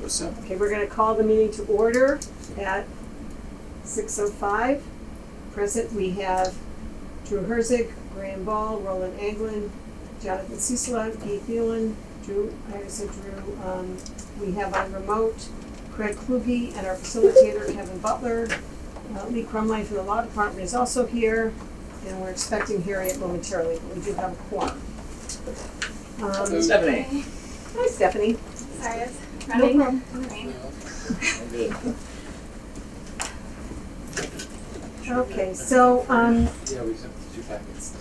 6:07. Okay, we're gonna call the meeting to order at 6:05. Present, we have Drew Herzig, Graham Ball, Roland Anglin, Jonathan Cecila, Guy Thielen, Drew, I already said Drew. We have on remote Craig Kluge and our facilitator Kevin Butler. Lee Crumline from the Law Department is also here, and we're expecting Harriet momentarily, but we do have a quorum. Stephanie. Hi, Stephanie. Sorry, it's No running. problem. Rain. Okay, so, Yeah, we sent the 2 packets.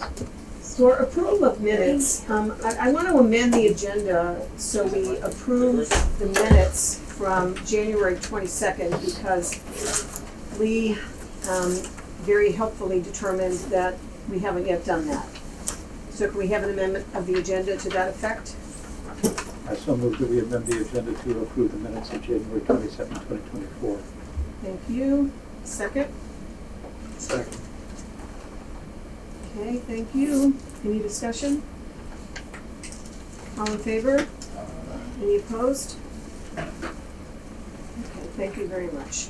for approval of minutes, I want to amend the agenda so we approve the minutes from January 22nd because Lee very helpfully determined that we haven't yet done that. So can we have an amendment of the agenda to that effect? I so move that we amend the agenda to approve the minutes of January 22nd, 2024. Thank you. Second? Second. Okay, thank you. Any discussion? All in favor? Any opposed? Okay, thank you very much.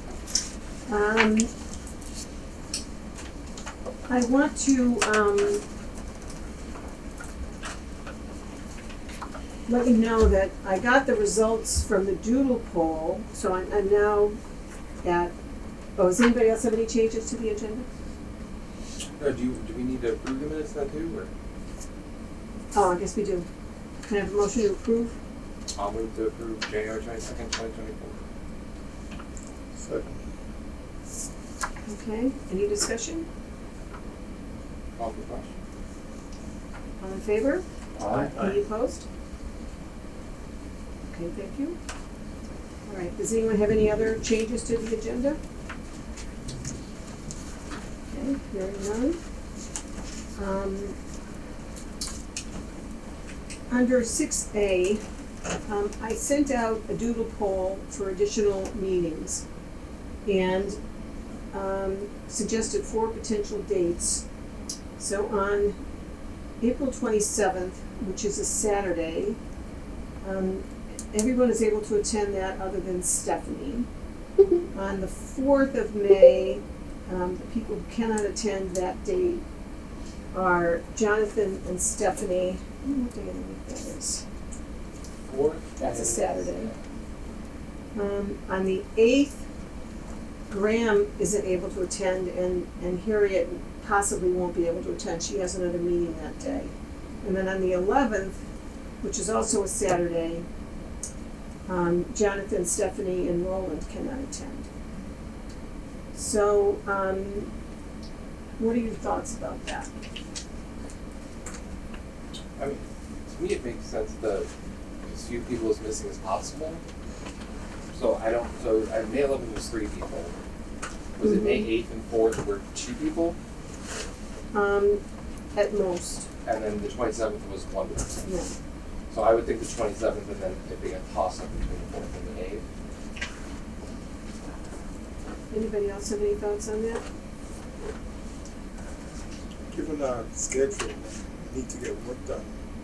I want to, let you know that I got the results from the doodle poll, so I'm now at, does anybody else have any changes to the agenda? Do we need to approve the minutes then too, or? Oh, I guess we do. Can I have a motion to approve? I'll move to approve January 22nd, 2024. Second. Okay, any discussion? Call for question. All in favor? Aye. Any opposed? Okay, thank you. All right, does anyone have any other changes to the agenda? Okay, hearing none. Under 6A, I sent out a doodle poll for additional meetings and suggested 4 potential dates. So on April 27th, which is a Saturday, everyone is able to attend that other than Stephanie. On the 4th of May, the people who cannot attend that date are Jonathan and Stephanie. What day of the week that is? 4th? That's a Saturday. On the 8th, Graham isn't able to attend, and Harriet possibly won't be able to attend. She has another meeting that day. And then on the 11th, which is also a Saturday, Jonathan, Stephanie, and Roland cannot attend. So, what are your thoughts about that? I mean, to me it makes sense that as few people as missing as possible. So May 11th was 3 people. Was it May 8th and 4th were 2 people? At most, And then the 27th was 1 person. yeah. So I would think the 27th and then it being a toss up between the 4th and the 8th. Anybody else have any thoughts on that? Given our schedule, we need to get work done.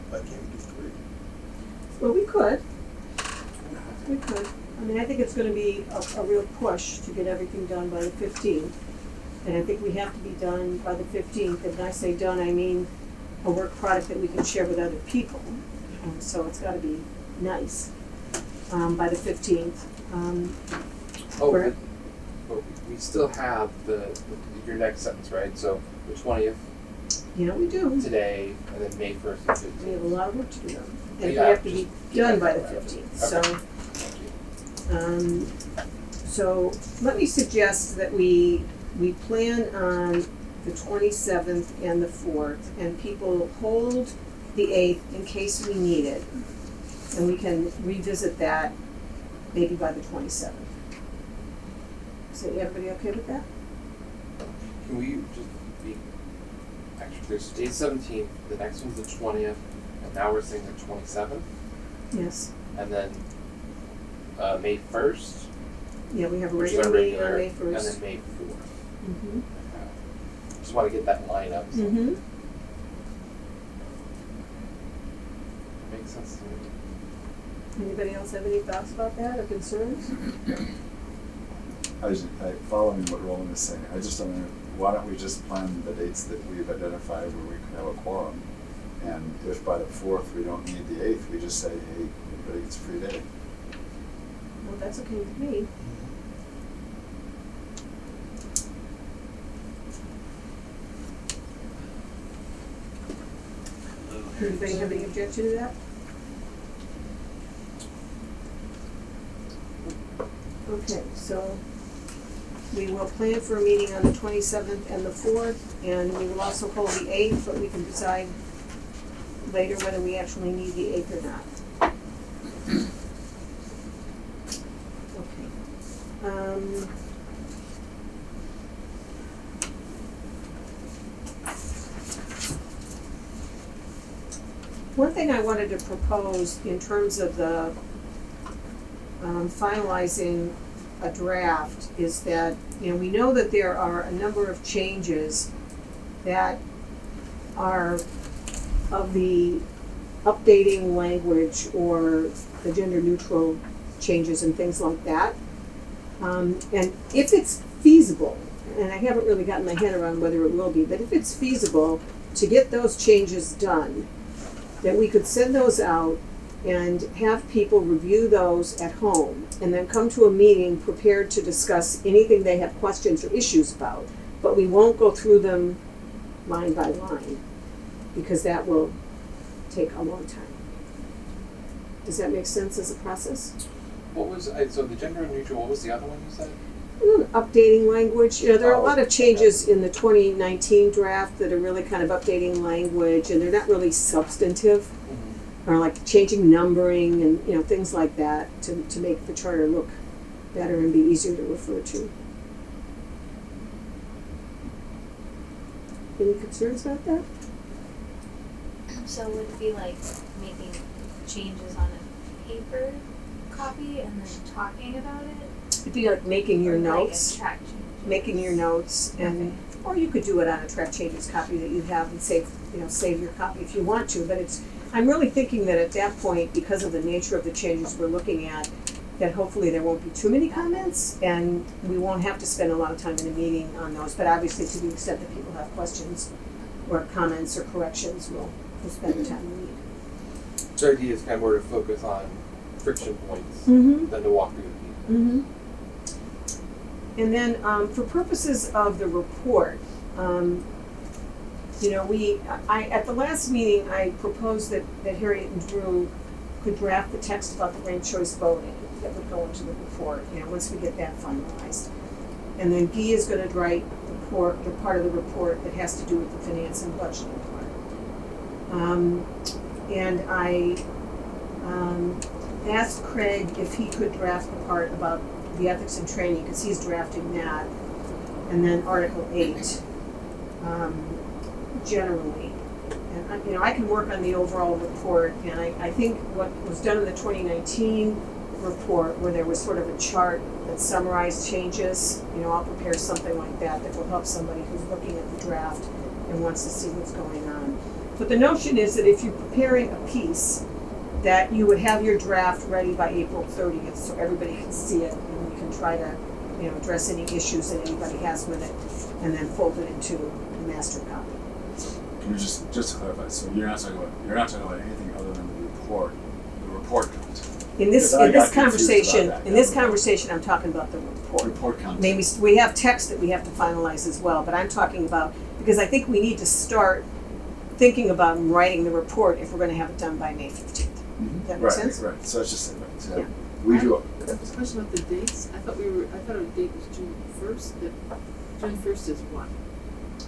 Why can't we do 3? Well, we could. We could. I mean, I think it's gonna be a real push to get everything done by the 15th. And I think we have to be done by the 15th. And when I say done, I mean a work product that we can share with other people. So it's gotta be nice, by the 15th. We're- But we still have your next sentence, right? So the 20th Yeah, we do. today, and then May 1st and 15th. We have a lot of work to do. And we Yeah, have to be done by the 15th, so. Okay. Thank you. So let me suggest that we plan on the 27th and the 4th, and people hold the 8th in case we need it. And we can revisit that maybe by the 27th. So everybody okay with that? Can we just be, actually, there's day 17th, the next one's the 20th, and now we're saying the 27th, Yes. and then May 1st, Yeah, we have a which is our regular meeting on regular, May 1st. and then May 4th. Mm-hmm. Just want to get that line up. So Mm-hmm. it makes sense to me. Anybody else have any thoughts about that or concerns? Following what Roland is saying, I just don't know, why don't we just plan the dates that we've identified where we could have a quorum? And if by the 4th we don't need the 8th, we just say, hey, everybody gets a free day. Well, that's okay with me. Anybody have any objection to that? Okay, so we will plan for a meeting on the 27th and the 4th, and we will also hold the 8th, but we can decide later whether we actually need the 8th or not. Okay. One thing I wanted to propose in terms of the finalizing a draft is that, you know, we know that there are a number of changes that are of the updating language or the gender neutral changes and things like that. And if it's feasible, and I haven't really gotten my head around whether it will be, but if it's feasible to get those changes done, that we could send those out and have people review those at home and then come to a meeting prepared to discuss anything they have questions or issues about. But we won't go through them line by line because that will take a long time. Does that make sense as a process? What was, so the gender neutral, what was the other one you said? Updating language. You know, there are a lot of Oh, changes in the 2019 draft that are really kind of updating language, and they're not really substantive, or like changing numbering and, you know, things like that to make the charter look better and be easier to refer to. Any concerns about that? So would it be like making changes on a paper copy and then talking about it? It'd be like making your Or notes. Like a track changes? Making your notes, and or you could do it on a track changes copy that you have and save your copy if you want to, but I'm really thinking that at that point, because of the nature of the changes we're looking at, that hopefully there won't be too many comments and we won't have to spend a lot of time in a meeting on those, but obviously to the extent that people have questions or comments or corrections, we'll spend the time we need. So the idea is kind of more to focus on friction points Mm-hmm. than to walk through the meeting. Mm-hmm. And then for purposes of the report, you know, at the last meeting, I proposed that Harriet and Drew could draft the text about the ranked choice voting that would go into the report, you know, once we get that finalized. And then Guy is going to write the part of the report that has to do with the finance and budgeting part. And I asked Craig if he could draft the part about the ethics and training, because he's drafting that, and then Article 8 generally. And you know, I can work on the overall report, and I think what was done in the 2019 report, where there was sort of a chart that summarized changes, you know, I'll prepare something like that will help somebody who's looking at the draft and wants to see what's going on. But the notion is that if you're preparing a piece, that you would have your draft ready by April 30th so everybody can see it and we can try to, you know, address any issues that anybody has with it and then fold it into the master copy. Can you just to clarify, so you're not talking about anything other than the report content? In this Because I got confused conversation, about that. in this conversation, I'm talking about the report. Report content. Maybe we have text that we have to finalize as well, but I'm talking about, because I think we need to start thinking about writing the report if we're going to have it done by May 15th. Does that make sense? Right, so it's just, so Yeah. we do, That was a question about the dates. I thought our date was June 1st. June 1st is what?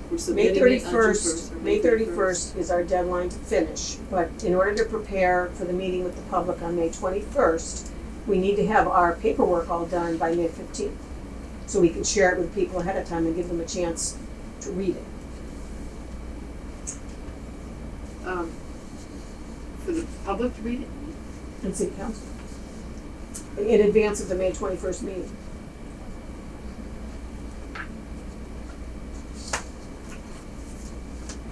We're May submitting it on June 31st, 1st, or May 31st is our deadline to finish, but in order to prepare for the meeting with the public on May 21st, we need to have our paperwork all done by May 15th, so we can share it with people ahead of time and give them a chance to read it. For the public to read it? And city council. In advance of the May 21st meeting.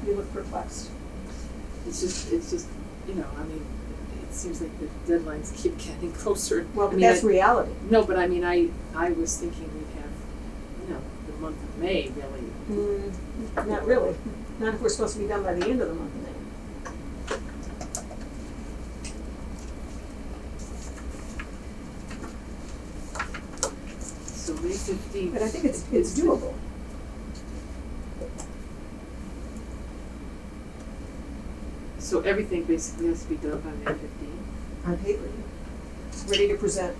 You look perplexed. It's just, you know, I mean, seems like the deadlines keep getting closer. Well, I but mean, that's reality. No, but I mean, I was thinking we'd have, the month of May really. Not really. Not if we're supposed to be done by the end of the month of May. So May 15th. But I think it's doable. So everything basically has to be done by May 15th. On paper, ready to present.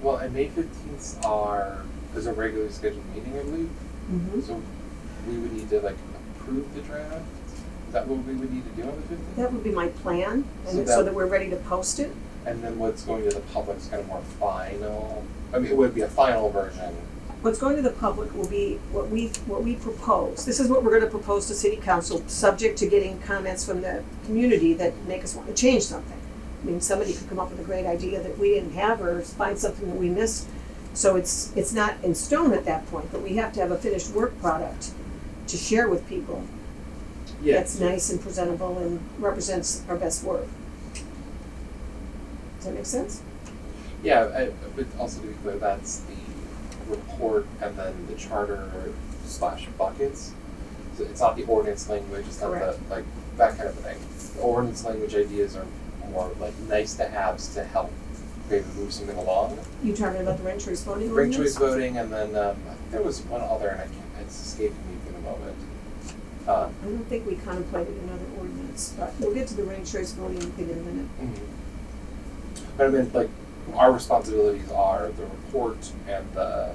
Well, and May 15th is a regularly scheduled meeting, I believe. Mm-hmm. So we would need to like approve the draft. Is that what we would need to do on the 15th? That would be my plan, So and that- so that we're ready to post it. And then what's going to the public is kind of more final. I mean, it would be a final version. What's going to the public will be what we propose. This is what we're gonna propose to city council, subject to getting comments from the community that make us want to change something. I mean, somebody could come up with a great idea that we didn't have, or find something that we missed. So it's not in stone at that point, but we have to have a finished work product to share with people. That's nice and presentable and represents our best work. Does that make sense? Yeah, but also to be clear, that's the report and then the charter / buckets. So it's not the ordinance language, it's not the, Correct. like, that kind of thing. The ordinance language ideas are more like nice to haves to help maybe move something along. You talking about the ranked choice voting Ranked ordinance? choice voting, and then I think there was one other, and it's escaping me for the moment. I don't think we contemplated another ordinance, but we'll get to the ranked choice voting thing in a minute. But I mean, like, our responsibilities are the report and the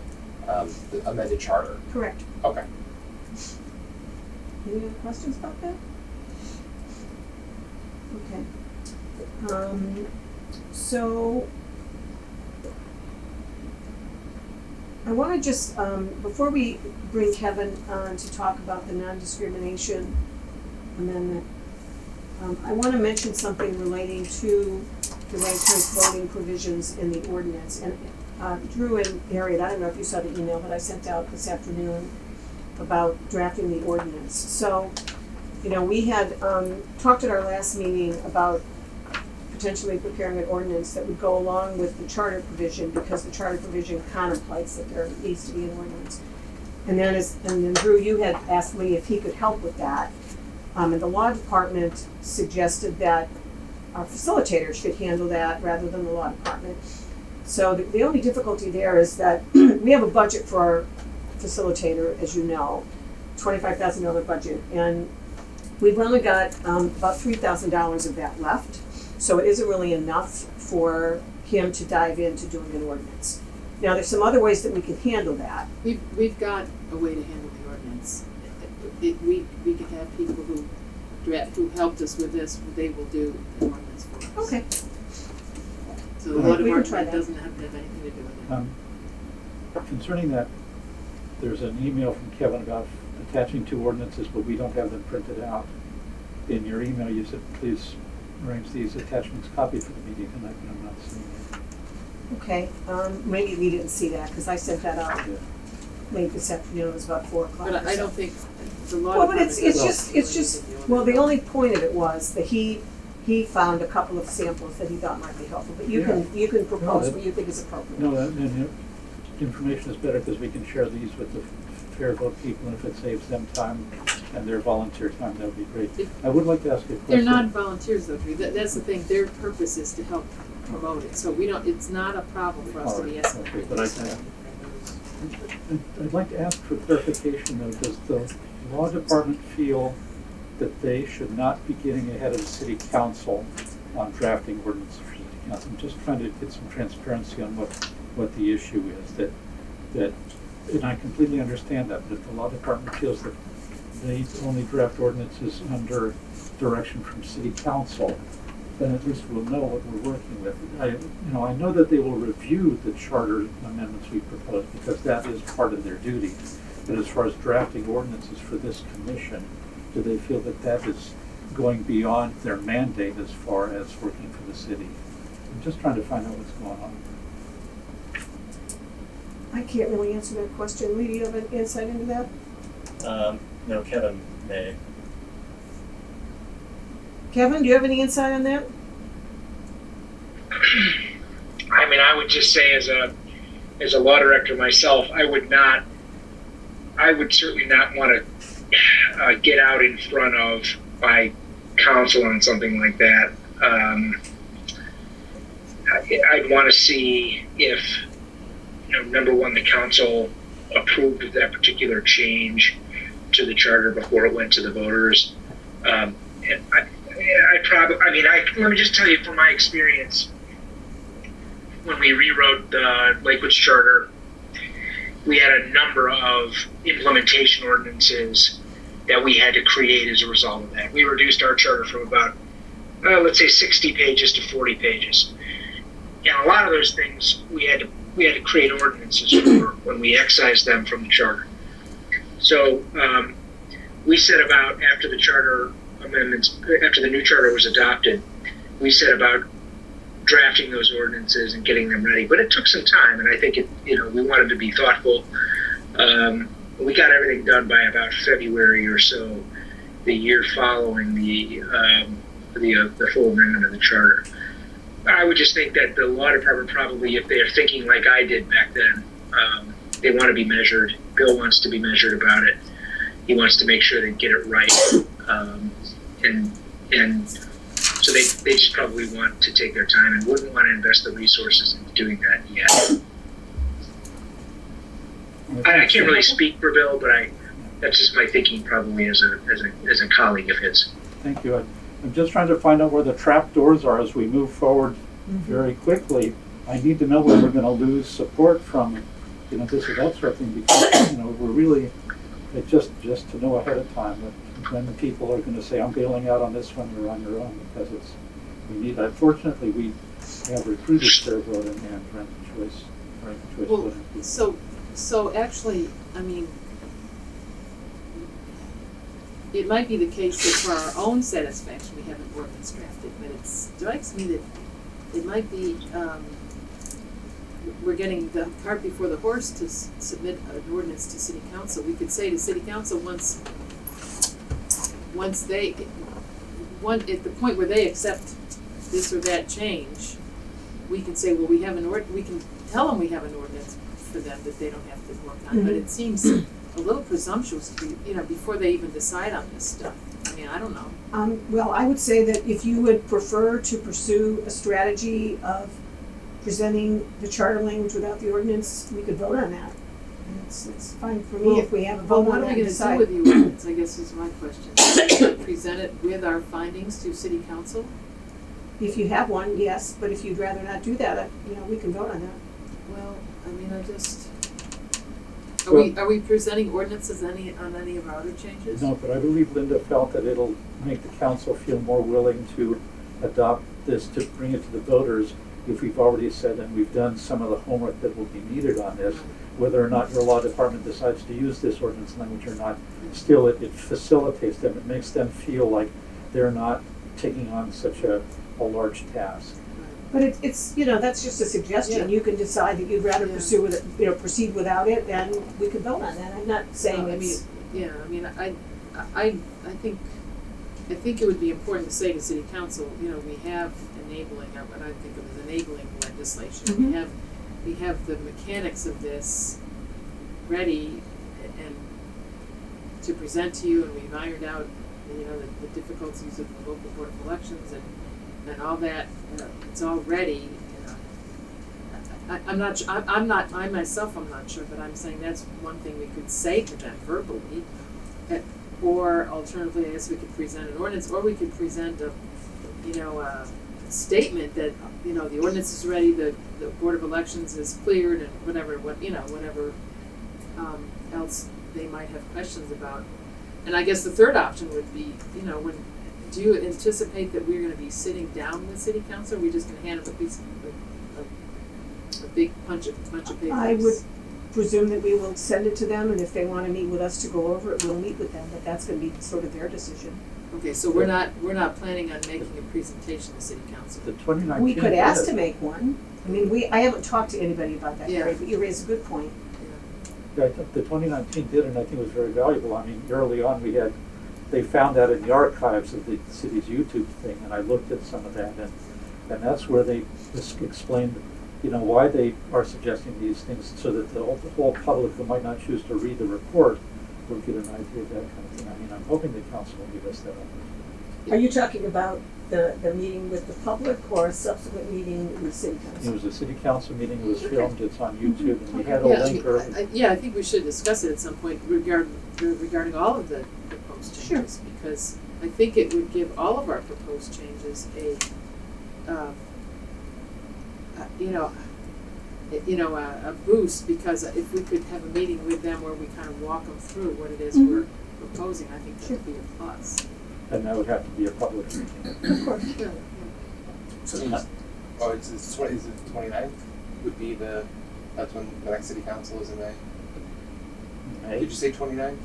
amended charter. Correct. Okay. Any other questions about that? Okay. So I want to just, before we bring Kevin on to talk about the non-discrimination amendment, I want to mention something relating to the ranked choice voting provisions in the ordinance. And Drew and Harriet, I don't know if you saw the email that I sent out this afternoon about drafting the ordinance. So, we had talked at our last meeting about potentially preparing an ordinance that would go along with the charter provision, because the charter provision contemplates that there needs to be an ordinance. And then Drew, you had asked Lee if he could help with that. And the law department suggested that our facilitators should handle that rather than the law department. So the only difficulty there is that we have a budget for our facilitator, as you know, $25,000 budget, and we've only got about $3,000 of that left. So it isn't really enough for him to dive into doing an ordinance. Now, there's some other ways that we can handle that. We've got a way to handle the ordinance. We could have people who helped us with this, they will do the ordinance for us. Okay. So the Okay, law we can try department that. doesn't have to have anything to do with it. Concerning that, there's an email from Kevin about attaching two ordinances, but we don't have them printed out. In your email, you said, please arrange these attachments copied for the meeting tonight, but I'm not seeing it. Okay, maybe we didn't see that, because I sent that out Yeah. late this afternoon, it was about 4 o'clock. But or I so. don't think the law Well, but department. it's just, well, the only point of it was that he found a couple of samples that he thought might be helpful, but you can propose what you think is appropriate. No, and information is better because we can share these with the Fair Vote people, and if it saves them time and their volunteer time, that would be great. I would like to ask a question. They're not volunteers though, Drew. That's the thing, their purpose is to help promote it, so it's not a problem for us to be asking. Okay, but I'd like to ask for clarification though, does the law department feel that they should not be getting ahead of the city council on drafting ordinances for city council? I'm just trying to get some transparency on what the issue is, that, and I completely understand that, but if the law department feels that they only draft ordinances under direction from city council, then at least we'll know what we're working with. I know that they will review the charter amendments we propose, because that is part of their duty. But as far as drafting ordinances for this commission, do they feel that that is going beyond their mandate as far as working for the city? I'm just trying to find out what's going on. I can't really answer that question. Lee, do you have an insight into that? No, Kevin may. Kevin, do you have any insight on that? I mean, I would just say as a law director myself, I would certainly not want to get out in front of my counsel on something like that. I'd want to see if, number one, the council approved of that particular change to the charter before it went to the voters. And let me just tell you from my experience, when we rewrote the Lakewood Charter, we had a number of implementation ordinances that we had to create as a result of that. We reduced our charter from about, let's say 60 pages to 40 pages. And a lot of those things we had to create ordinances for when we excised them from the charter. So we set about, after the charter amendments, after the new charter was adopted, we set about drafting those ordinances and getting them ready. But it took some time, and I think we wanted to be thoughtful. We got everything done by about February or so, the year following the full amendment of the charter. I would just think that the law department probably, if they're thinking like I did back then, they want to be measured. Bill wants to be measured about it. He wants to make sure they get it right, and so they just probably want to take their time and wouldn't want to invest the resources in doing that yet. I can't really speak for Bill, but that's just my thinking probably as a colleague of his. Thank you. I'm just trying to find out where the trap doors are as we move forward very quickly. I need to know whether we're going to lose support from, this or that sort of thing, because, we're really, just to know ahead of time that when people are going to say, I'm bailing out on this one, you're on your own, because unfortunately, we have recruited fair vote and ranked choice Well, voting. so actually, I mean, it might be the case that for our own satisfaction, we have an ordinance drafted, but it strikes me that it might be, we're getting the cart before the horse to submit an ordinance to city council. We could say to city council once at the point where they accept this or that change, we can say, well, we can tell them we have an ordinance for them that they don't have to work on, but it seems a little presumptuous to be, before they even decide on this stuff. I mean, I don't know. Well, I would say that if you would prefer to pursue a strategy of presenting the charter language without the ordinance, we could vote on that. And it's fine for me if we have a Well, vote what on are that we and gonna do decide. with the ordinance, I guess is my question. Present it with our findings to city council? If you have one, yes, but if you'd rather not do that, we can vote on that. Well, I mean, Well- are we presenting ordinances on any of our other changes? No, but I believe Linda felt that it'll make the council feel more willing to adopt this, to bring it to the voters, if we've already said and we've done some of the homework that will be needed on this. Whether or not your law department decides to use this ordinance language or not, still it facilitates them, it makes them feel like they're not taking on such a large task. But it's that's just a suggestion. Yeah. You can decide that you'd rather Yeah. pursue with it, proceed without it, and we can vote on that. I'm not saying it's. I think it would be important to say to city council, we have enabling, or what I think of as enabling legislation. Mhm. We have the mechanics of this ready and to present to you, and we've ironed out, the difficulties of the local board of elections and all that. It's all ready. I'm not sure, but I'm saying that's one thing we could say to them verbally. Or alternatively, I guess we could present an ordinance, or we could present a statement that, the ordinance is ready, the Board of Elections is cleared, and whatever else they might have questions about. And I guess the third option would be, do you anticipate that we're gonna be sitting down with city council, or are we just gonna hand them a piece of, a big bunch of papers? I would presume that we will send it to them, and if they want to meet with us to go over it, we'll meet with them. But that's going to be sort of their decision. Okay, so we're not planning on making a presentation to city council. The 2019 We could ask did. to make one. I mean, I haven't talked to anybody about that, Yeah. Gary, but you raise a good point. Yeah, I think the 2019 did, and I think it was very valuable. I mean, early on they found that in the archives of the city's YouTube thing, and I looked at some of that, and And that's where they explained, why they are suggesting these things, so that the whole public who might not choose to read the report will get an idea of that kind of thing. I mean, I'm hoping the council will give us that opportunity. Are you talking about the meeting with the public or a subsequent meeting with city It council? was a city council meeting, it was Okay. filmed, it's on YouTube, and we had a Yeah, link early. I think we should discuss it at some point regarding all of the proposed Sure. changes, because I think it would give all of our proposed changes a boost, because if we could have a meeting with them where we kind of walk them through what it is we're proposing, I think that would be a plus. And that would have to be a public meeting. Of course. Yeah. So it's 29th would be that's when the next city council is in May? May? Did you say 29th?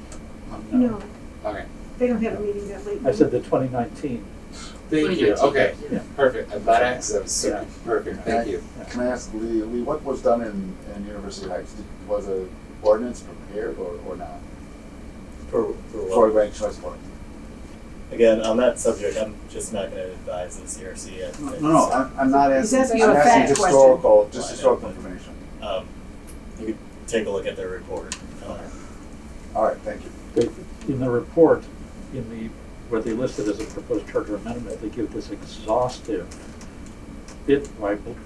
No, Okay. they don't have a meeting that late. I said the 2019. Thank you, 2019, okay, yeah. perfect, I'm glad I asked, that was Yeah. perfect, thank you. Can I ask Lee, what was done in University Heights? Was a ordinance prepared or not? For For what? ranked choice voting? Again, on that subject, I'm just not gonna advise the CRC. I'm not He's asking, asking you I'm a asking fact historical, question. just historical information. You could take a look at their report. All right, thank you. In the report, where they listed as a proposed charter amendment, they give this exhaustive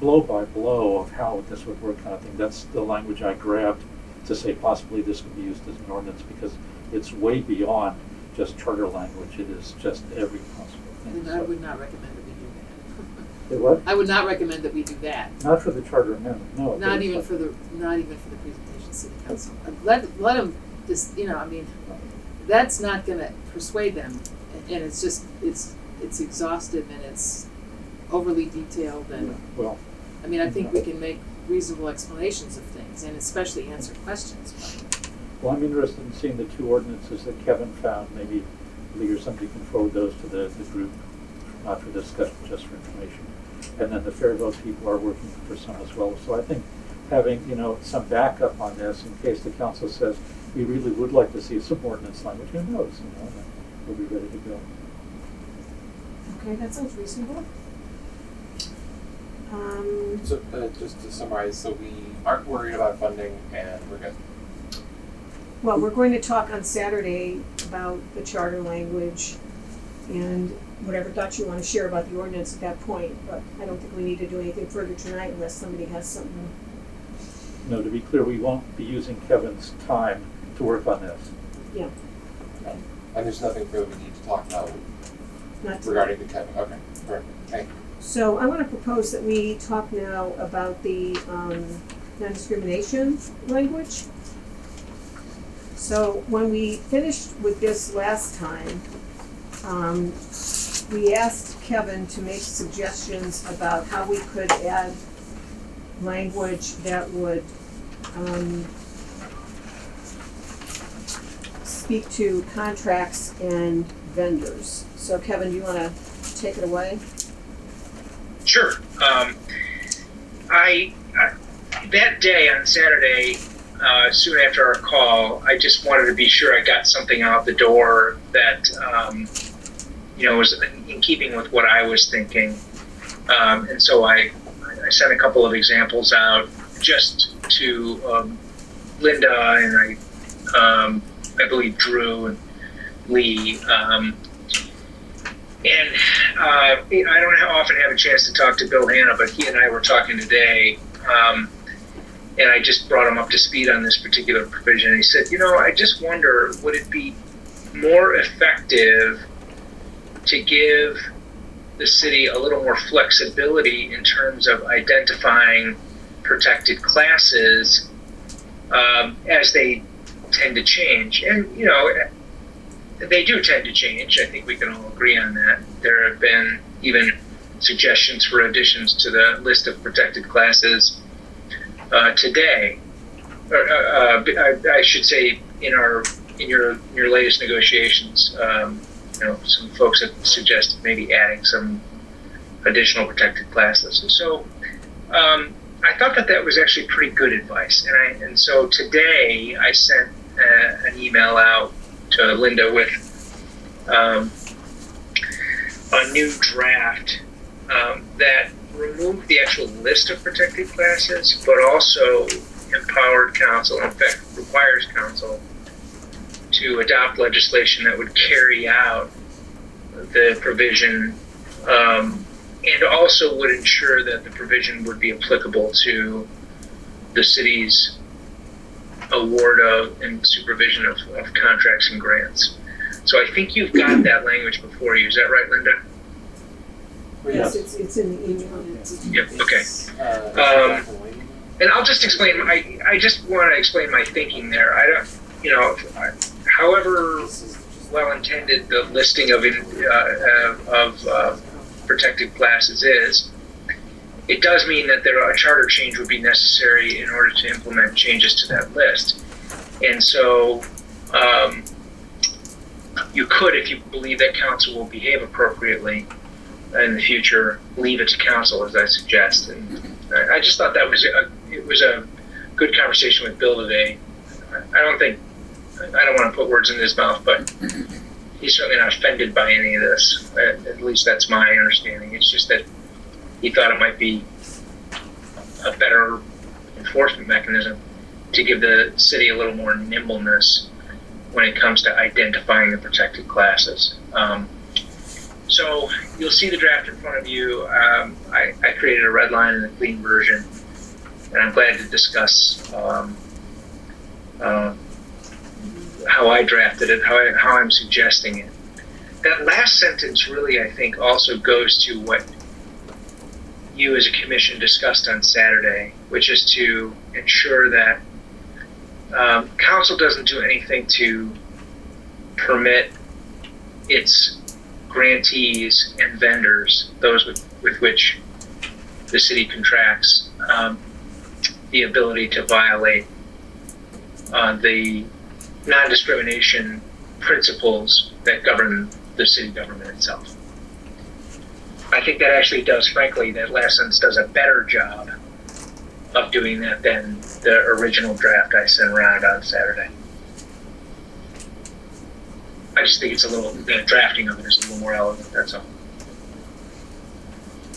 blow by blow of how this would work kind of thing. That's the language I grabbed to say possibly this could be used as an ordinance, because it's way beyond just charter language. It is just every possible thing. And I would not recommend that we do that. Hey, what? I would not recommend that we do that. Not for the charter amendment, no. Not but even it's for the presentation to city council. Let them just, that's not gonna persuade them, and it's just, it's exhaustive and it's overly detailed, and, Well, I think we can make reasonable explanations of things, and especially answer questions. I'm interested in seeing the two ordinances that Kevin found. Maybe Lee or somebody can forward those to the group, not for discussion, just for information. And then the Fair Vote people are working for some as well. So I think having, some backup on this in case the council says, we really would like to see some ordinance language, who knows, then we'll be ready to go. Okay, that sounds reasonable. So, just to summarize, so we aren't worried about funding and we're good. Well, we're going to talk on Saturday about the charter language and whatever thoughts you want to share about the ordinance at that point, but I don't think we need to do anything further tonight unless somebody has something. No, to be clear, we won't be using Kevin's time to work on this. Yeah, And there's nothing further we need to talk about not tonight. regarding the Kevin, okay, perfect, thank you. So I want to propose that we talk now about the non-discrimination language. So when we finished with this last time, we asked Kevin to make suggestions about how we could add language that would speak to contracts and vendors. So Kevin, do you want to take it away? Sure. I that day on Saturday, soon after our call, I just wanted to be sure I got something out the door that was in keeping with what I was thinking, and so I sent a couple of examples out just to Linda and I believe Drew and Lee. And I don't often have a chance to talk to Bill Hanna, but he and I were talking today, and I just brought him up to speed on this particular provision. And he said, I just wonder, would it be more effective to give the city a little more flexibility in terms of identifying protected classes as they tend to change? And, they do tend to change. I think we can all agree on that. There have been even suggestions for additions to the list of protected classes today. I should say in your latest negotiations, some folks have suggested maybe adding some additional protected classes. And so I thought that was actually pretty good advice. And so today I sent an email out to Linda with a new draft that removed the actual list of protected classes, but also empowered council, in fact, requires council to adopt legislation that would carry out the provision, and also would ensure that the provision would be applicable to the city's award of and supervision of contracts and grants. So I think you've got that language before you. Is that right, Linda? Yes, it's in the email. Yep, okay. And I'll just explain, I just want to explain my thinking there. I don't, however well-intended the listing of protected classes is, it does mean that a charter change would be necessary in order to implement changes to that list. And so you could, if you believe that council will behave appropriately in the future, leave it to council, as I suggest. And I just thought that was a good conversation with Bill today. I don't want to put words in his mouth, but he's certainly not offended by any of this. At least that's my understanding. It's just that he thought it might be a better enforcement mechanism to give the city a little more nimbleness when it comes to identifying the protected classes. So you'll see the draft in front of you. I created a red line and a clean version, and I'm glad to discuss how I drafted it, how I'm suggesting it. That last sentence really, I think, also goes to what you as a commission discussed on Saturday, which is to ensure that council doesn't do anything to permit its grantees and vendors, those with which the city contracts, the ability to violate the non-discrimination principles that govern the city government itself. I think that actually does, frankly, that last sentence does a better job of doing that than the original draft I sent around on Saturday. I just think it's the drafting of it is a little more elegant, that's all.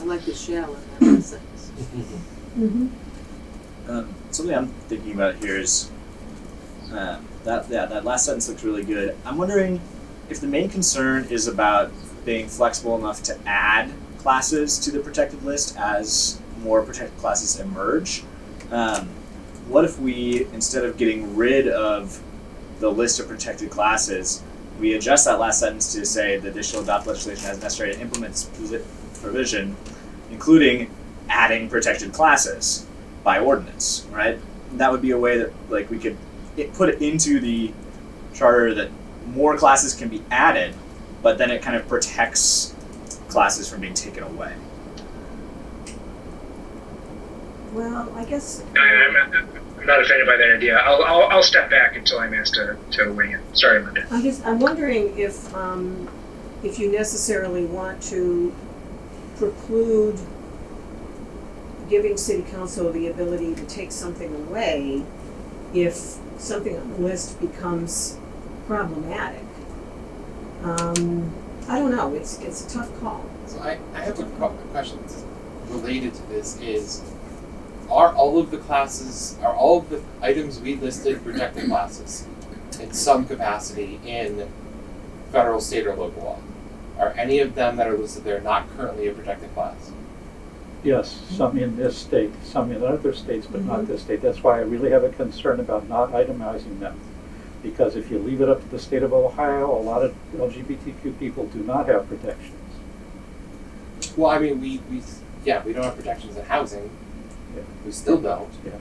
I like the shall in that last sentence. Mm-hmm. Something I'm thinking about here is that last sentence looks really good. I'm wondering if the main concern is about being flexible enough to add classes to the protected list as more protected classes emerge. What if we, instead of getting rid of the list of protected classes, we adjust that last sentence to say that they shall adopt legislation as necessary to implement this provision, including adding protected classes by ordinance, right? That would be a way that we could put it into the charter that more classes can be added, but then it kind of protects classes from being taken away. Well, I guess. I'm not offended by that idea. I'll step back until I'm asked to weigh in. Sorry, Linda. I'm wondering if you necessarily want to preclude giving city council the ability to take something away if something on the list becomes problematic. I don't know. It's a tough call. So I have a question related to this is, are all of the items we listed protected classes in some capacity in federal, state, or local law? Are any of them that are listed there not currently a protected class? Yes, some in this state, some in other states, but not this state. That's why I really have a concern about not itemizing them. Because if you leave it up to the state of Ohio, a lot of LGBTQ people do not have protections. Well, I mean, we don't have protections in housing. Yeah. We still don't. Yeah.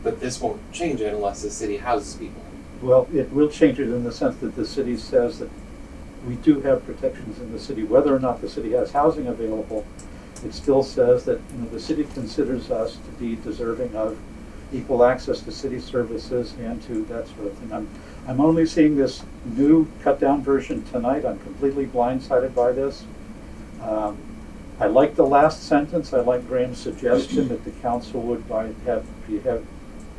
But this won't change it unless the city houses people. Well, it will change it in the sense that the city says that we do have protections in the city. Whether or not the city has housing available, it still says that the city considers us to be deserving of equal access to city services and to that sort of thing. I'm only seeing this new cut-down version tonight. I'm completely blindsided by this. I like the last sentence. I like Graham's suggestion that the council would have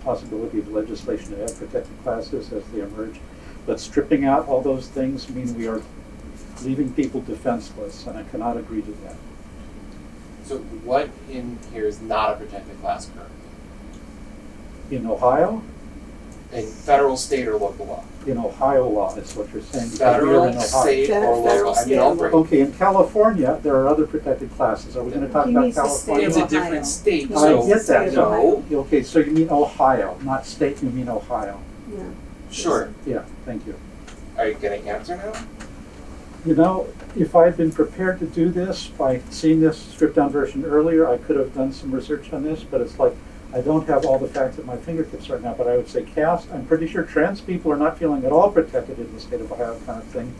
possibility of legislation to have protected classes as they emerge. But stripping out all those things mean we are leaving people defenseless, and I cannot agree to that. So what in here is not a protected class currently? In Ohio, In federal, state, or local law? in Ohio law is what you're saying. because we are in Federal, Ohio. state, or Federal, local, I state, mean, all or three. Okay, in California, there are other protected classes. Are we gonna talk He about means the state California? It's a of Ohio. different state, He I so. means the get state that, of no. Ohio. Okay, so you mean Ohio, not state, you mean Ohio. Yeah. Sure. Yeah, thank you. Are you gonna answer now? You know, if I'd been prepared to do this by seeing this stripped down version earlier, I could have done some research on this, but it's like, I don't have all the facts at my fingertips right now, but I would say caste, I'm pretty sure trans people are not feeling at all protected in the state of Ohio kind of thing.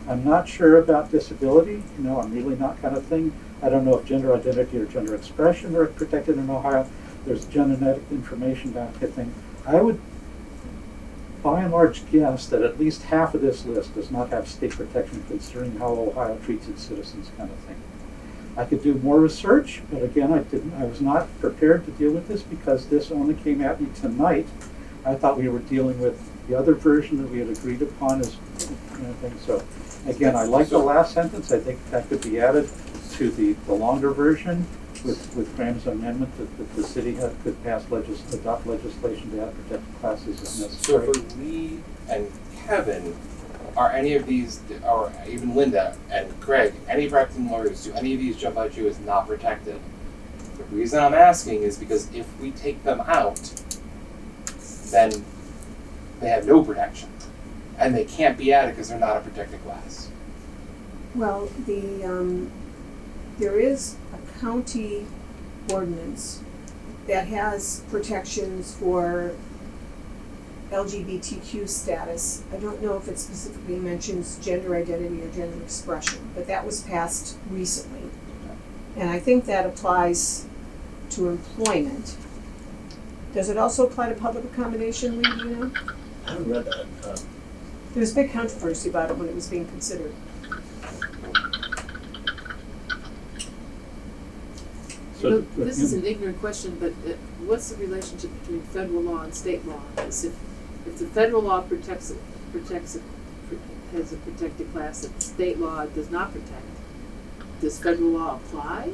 I'm not sure about disability, you know, I'm really not kind of thing. I don't know if gender identity or gender expression are protected in Ohio. There's genetic information, that kind of thing. I would by and large guess that at least half of this list does not have state protection considering how Ohio treats its citizens kind of thing. I could do more research, but again, I was not prepared to deal with this because this only came at me tonight. I thought we were dealing with the other version that we had agreed upon as kind of thing. So again, I like the last sentence. I think that could be added to the longer version with Graham's amendment that the city could pass adopt legislation to add protected classes as So necessary. for Lee and Kevin, are any of these, or even Linda and Greg, any practicing lawyers, do any of these jump out at you as not protected? The reason I'm asking is because if we take them out, then they have no protection. And they can't be added because they're not a protected class. Well, there is a county ordinance that has protections for LGBTQ status. I don't know if it specifically mentions gender identity or gender expression, but that was passed recently. And I think that applies to employment. Does it also apply to public accommodation, Lee, do you know? I haven't read that. There was big controversy about it when it was being considered. So, You know, this is an ignorant question, but what's the relationship between federal law and state law? Because if the federal law has a protected class that the state law does not protect, does federal law apply?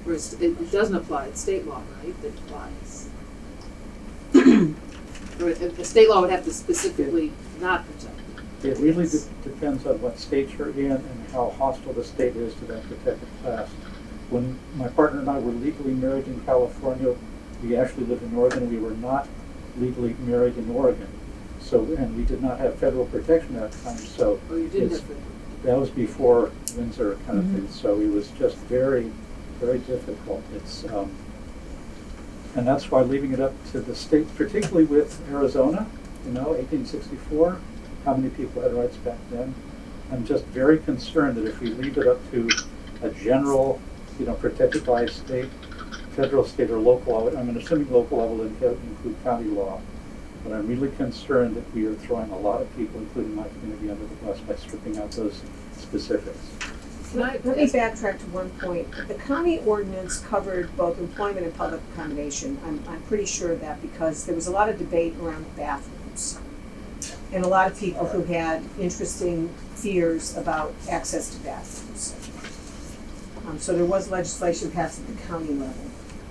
Or it doesn't apply, it's state law, right, that applies? Or a state law would have to specifically not protect it. It really depends on what state you're in and how hostile the state is to that protected class. When my partner and I were legally married in California, we actually lived in Oregon. We were not legally married in Oregon. So, and we did not have federal protection at that time. So Oh, you didn't it's- have federal. that was before Windsor kind of thing. So it was just very, very difficult. It's, and that's why leaving it up to the states, particularly with Arizona, 1864, how many people had rights back then? I'm just very concerned that if we leave it up to a general, protected by state, federal, state, or local law, I'm assuming local law will include county law, but I'm really concerned that we are throwing a lot of people, including my community, under the bus by stripping out those specifics. Let me backtrack to one point. The county ordinance covered both employment and public accommodation. I'm pretty sure of that because there was a lot of debate around bathrooms. And a lot of people who had interesting fears about access to bathrooms. So there was legislation passed at the county level.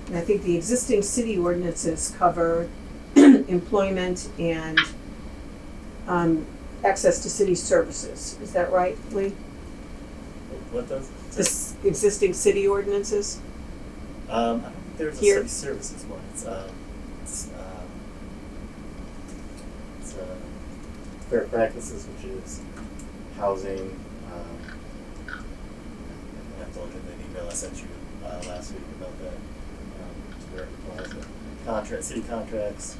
And I think the existing city ordinances cover employment and access to city services. Is that right, Lee? What does? The existing city ordinances? I don't think there's a Here. city services one. It's fair practices, which is housing. I have to look at the email I sent you last week about that. Where it applies to city contracts,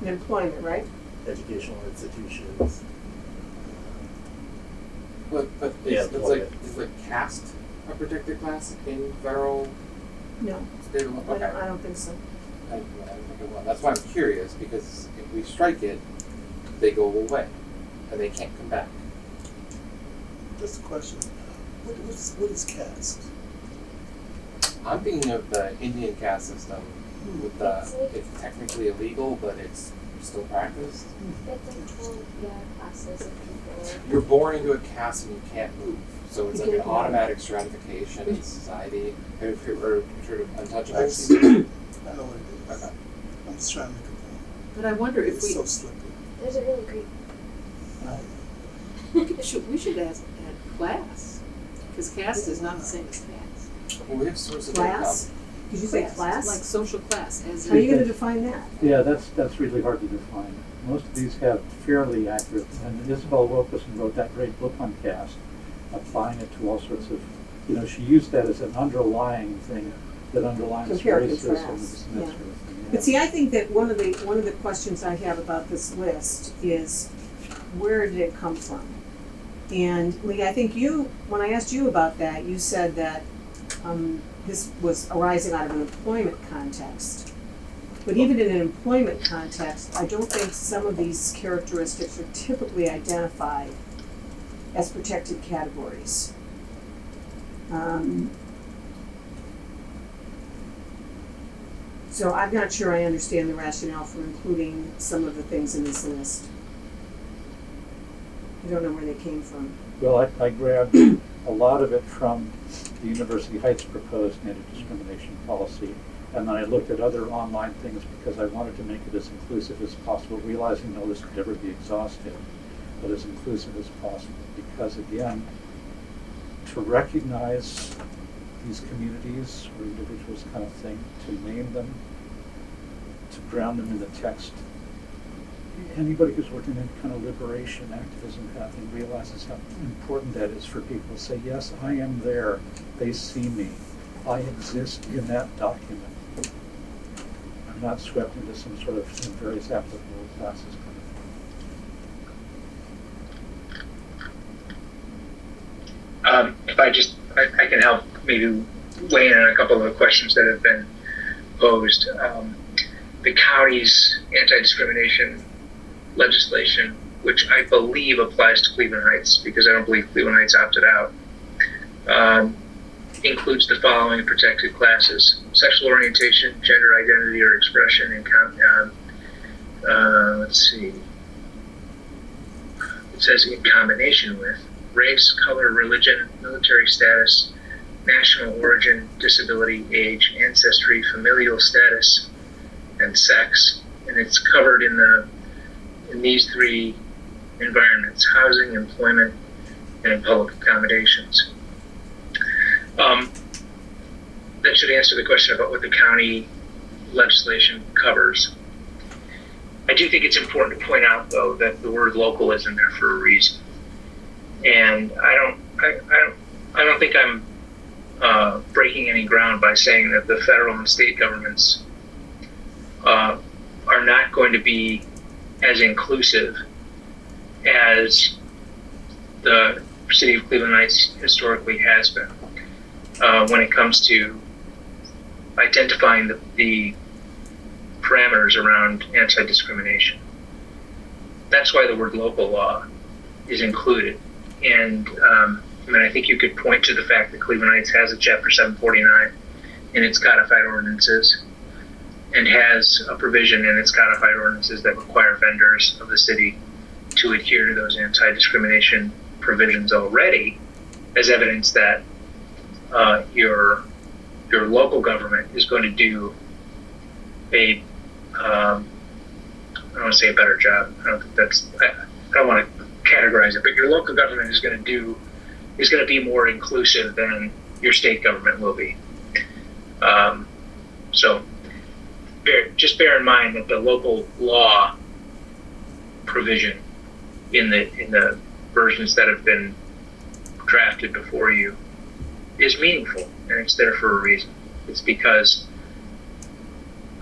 And employment, right? educational institutions. But Yeah, it's employment. is like caste a protected class in federal, No, state, or local? Okay. I don't think so. I don't think it will. That's why I'm curious, because if we strike it, they go away, and they can't come back. Just a question. What is caste? I'm thinking of the Indian caste system with it's technically illegal, but it's still practiced. It's a whole, classes of people. You're born into a caste and you can't move. So it's You like an can't move. automatic stratification in society. Have you heard of I've untouchables? seen it. I know what it is. Okay. I'm just trying to make a point. But I wonder if It's we, so slippery. There's a really great. we should add class, because caste is not the same as caste. Well, we have sources of Class? Did you say class? Like social class, as How are you in, gonna define that? Yeah, that's really hard to define. Most of these have fairly accurate, and Isabel Wilkerson wrote that great book on caste, applying it to all sorts of, she used that as an underlying thing that underlines Comparative racism and class, that yeah. sort of thing. Yeah. But see, I think that one of the questions I have about this list is, where did it come from? And Lee, I think when I asked you about that, you said that this was arising out of an employment context. But even in an employment context, I don't think some of these characteristics are typically identified as protected categories. So I'm not sure I understand the rationale for including some of the things in this list. I don't know where they came from. Well, I grabbed a lot of it from the University Heights proposed anti-discrimination policy, and then I looked at other online things because I wanted to make it as inclusive as possible, realizing no list could ever be exhaustive, but as inclusive as possible. Because again, to recognize these communities or individuals kind of thing, to name them, to ground them in the text. Anybody who's working in kind of liberation activism kind of thing realizes how important that is for people to say, yes, I am there, they see me, I exist in that document. I'm not swept into some sort of various applicable classes kind of thing. If I can help maybe weigh in on a couple of the questions that have been posed. The county's anti-discrimination legislation, which I believe applies to Cleveland Heights, because I don't believe Cleveland Heights opted out, includes the following protected classes: sexual orientation, gender identity or expression, and let's see. It says in combination with race, color, religion, military status, national origin, disability, age, ancestry, familial status, and sex. And it's covered in these three environments: housing, employment, and public accommodations. That should answer the question about what the county legislation covers. I do think it's important to point out, though, that the word local is in there for a reason. And I don't think I'm breaking any ground by saying that the federal and state governments are not going to be as inclusive as the city of Cleveland Heights historically has been when it comes to identifying the parameters around anti-discrimination. That's why the word local law is included. And I think you could point to the fact that Cleveland Heights has a Chapter 749 in its codified ordinances, and has a provision in its codified ordinances that require vendors of the city to adhere to those anti-discrimination provisions already, as evidence that your local government is going to do I don't want to say a better job. I don't want to categorize it, but your local government is going to be more inclusive than your state government will be. So just bear in mind that the local law provision in the versions that have been drafted before you is meaningful, and it's there for a reason. It's because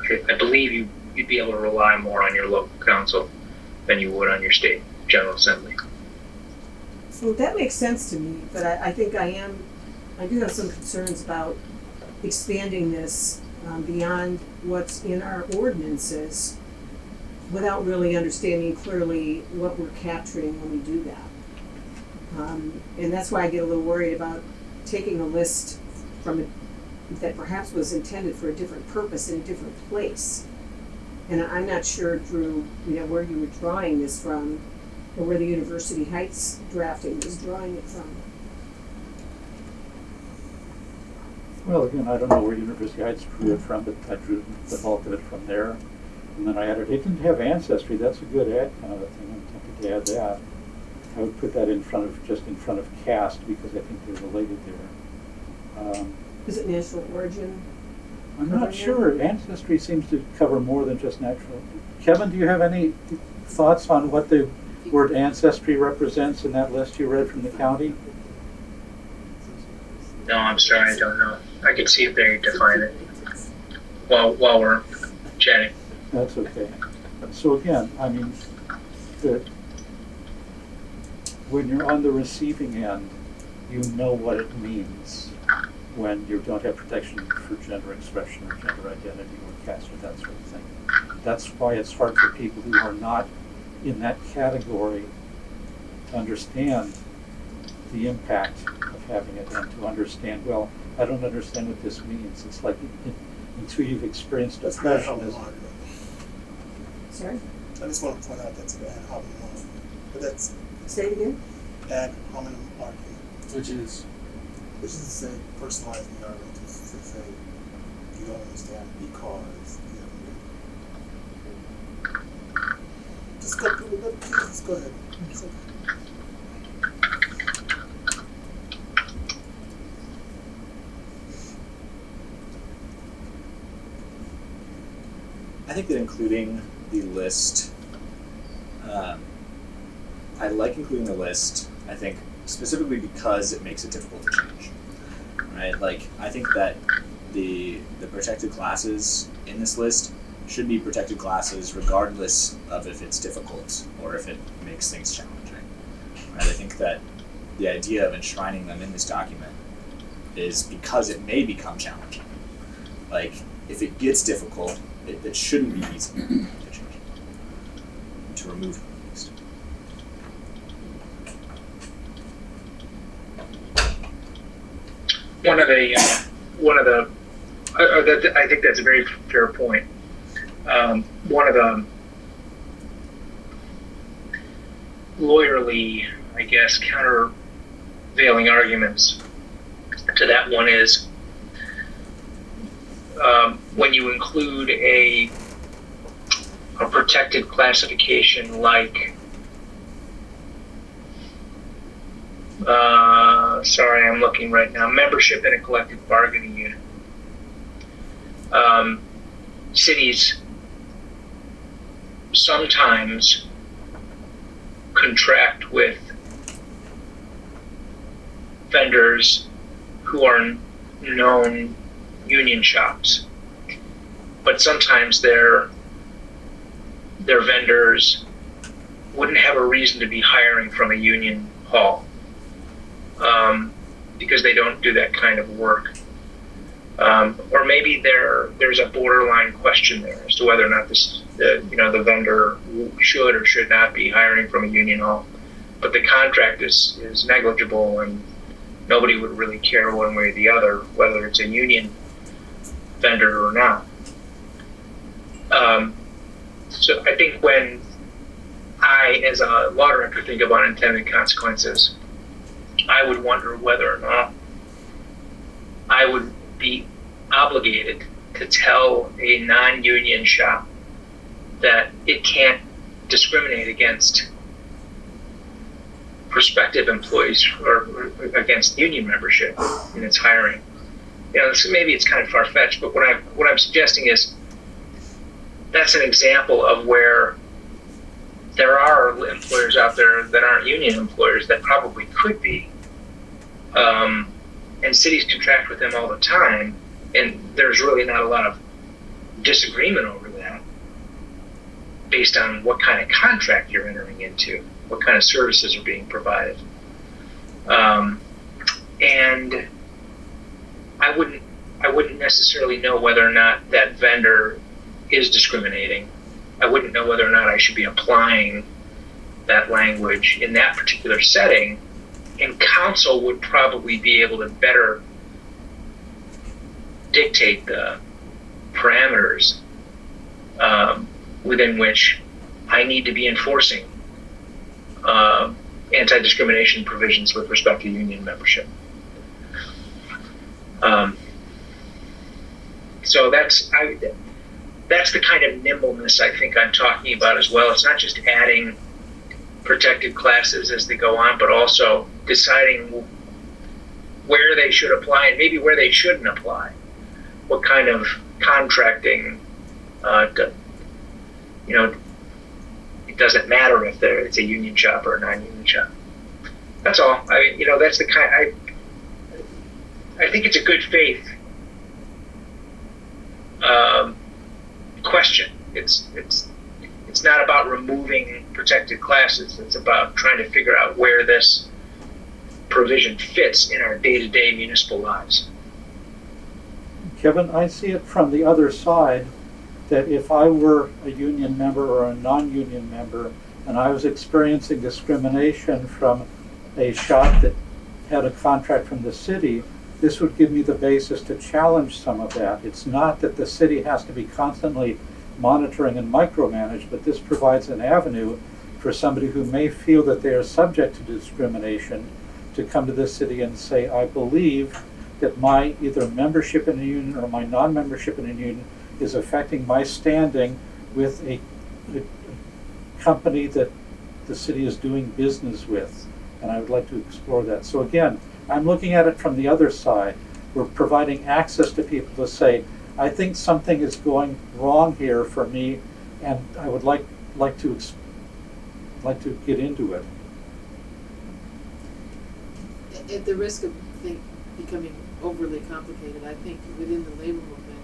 I believe you'd be able to rely more on your local council than you would on your state General Assembly. So that makes sense to me, but I think I do have some concerns about expanding this beyond what's in our ordinances without really understanding clearly what we're capturing when we do that. And that's why I get a little worried about taking a list that perhaps was intended for a different purpose in a different place And I'm not sure, Drew, where you were drawing this from, or where the University Heights drafting was drawing it from. Well, again, I don't know where University Heights drew it from, but I drew the bulk of it from there. And then I added, it didn't have ancestry, that's a good add kind of a thing, I'm tempted to add that. I would put that just in front of caste, because I think they're related there. Is it national origin? I'm not sure, ancestry seems to cover more than just natural. Kevin, do you have any thoughts on what the word ancestry represents in that list you read from the county? No, I'm sorry, I don't know. I can see if they define it while we're chatting. That's okay. So again, I mean, when you're on the receiving end, you know what it means when you don't have protection for gender expression or gender identity or caste or that sort of thing. That's why it's hard for people who are not in that category to understand the impact of having it and to understand, well, I don't understand what this means. It's like until you've experienced That's bad oppression hominem as argument. Sorry? I just want to point out that's a bad hominem argument. But that's Say it again? ad hominem argument, Which is, which is to say personalizing the argument, is to say you don't understand because just go through it. Please go ahead. It's okay. I think that including the list, I like including the list, I think specifically because it makes it difficult to change, right? Like, I think that the protected classes in this list should be protected classes regardless of if it's difficult or if it makes things challenging, right? I think that the idea of enshrining them in this document is because it may become challenging. Like, if it gets difficult, it shouldn't be easy to change, to remove them at least. I think that's a very fair point. One of the lawyerly, I guess, countervailing arguments to that one is when you include a protected classification like sorry, I'm looking right now, membership in a collective bargaining unit. Cities sometimes contract with vendors who are known union shops, but sometimes their vendors wouldn't have a reason to be hiring from a union hall because they don't do that kind of work. Or maybe there's a borderline question there as to whether or not the vendor should or should not be hiring from a union hall, but the contract is negligible and nobody would really care one way or the other whether it's a union vendor or not. So I think when I, as a law director, think of unintended consequences, I would wonder whether or not I would be obligated to tell a non-union shop that it can't discriminate against prospective employees or against union membership in its hiring. So maybe it's kind of far-fetched, but what I'm suggesting is that's an example of where there are employers out there that aren't union employers that probably could be. And cities contract with them all the time, and there's really not a lot of disagreement over that based on what kind of contract you're entering into, what kind of services are being provided. And I wouldn't necessarily know whether or not that vendor is discriminating. I wouldn't know whether or not I should be applying that language in that particular setting, and counsel would probably be able to better dictate the parameters within which I need to be enforcing anti-discrimination provisions with respect to union membership. So that's the kind of nimbleness I think I'm talking about as well. It's not just adding protected classes as they go on, but also deciding where they should apply and maybe where they shouldn't apply. What kind of contracting, it doesn't matter if it's a union shop or a non-union shop. That's all. That's the kind. I think it's a good faith question. It's not about removing protected classes. It's about trying to figure out where this provision fits in our day-to-day municipal lives. Kevin, I see it from the other side, that if I were a union member or a non-union member and I was experiencing discrimination from a shop that had a contract from the city, this would give me the basis to challenge some of that. It's not that the city has to be constantly monitoring and micromanaged, but this provides an avenue for somebody who may feel that they are subject to discrimination to come to the city and say, I believe that my either membership in a union or my non-membership in a union is affecting my standing with a company that the city is doing business with, and I would like to explore that. So again, I'm looking at it from the other side. We're providing access to people to say, I think something is going wrong here for me, and I would like to get into it. At the risk of becoming overly complicated, I think within the labor movement,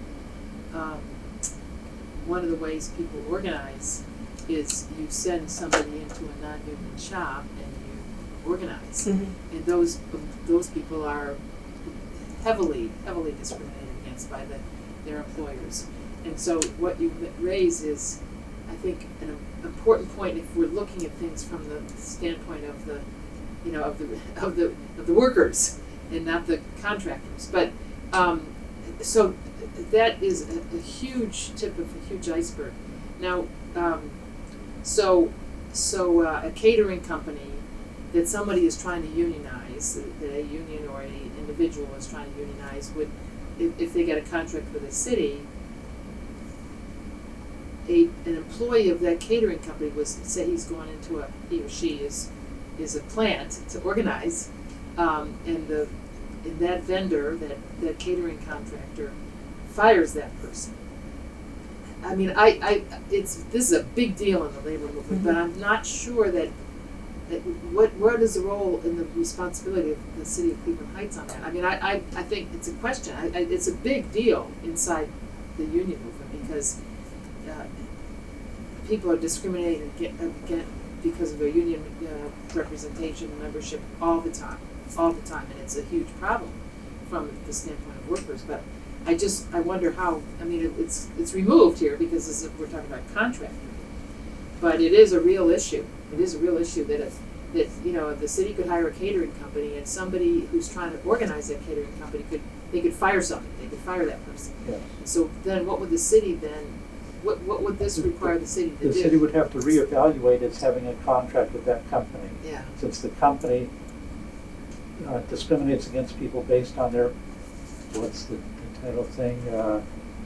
one of the ways people organize is you send somebody into a non-union shop and you organize. Mm-hmm. And those people are heavily discriminated against by their employers. And so what you raise is, I think, an important point if we're looking at things from the standpoint of the workers and not the contractors. But so that is a huge tip of a huge iceberg. Now, a catering company that somebody is trying to unionize, that a union or an individual is trying to unionize, would, if they get a contract with a city, an employee of that catering company was, say he's going into he or she is a plant to organize, and that vendor, that catering contractor, fires that person. I mean, this is a big deal in the labor movement, but I'm not sure that what is the role and the responsibility of the city of Cleveland Heights on that? I mean, I think it's a question. It's a big deal inside the union movement because people are discriminated against because of their union representation and membership all the time, and it's a huge problem from the standpoint of workers. But I wonder how. I mean, it's removed here because we're talking about contracting, but it is a real issue. It is a real issue that the city could hire a catering company, and somebody who's trying to organize that catering company could fire somebody. They could fire that person. Yes. So then, what would the city then? What would this require the city to do? The city would have to reevaluate its having a contract with that company. Yeah. Since the company discriminates against people based on their, what's the title thing,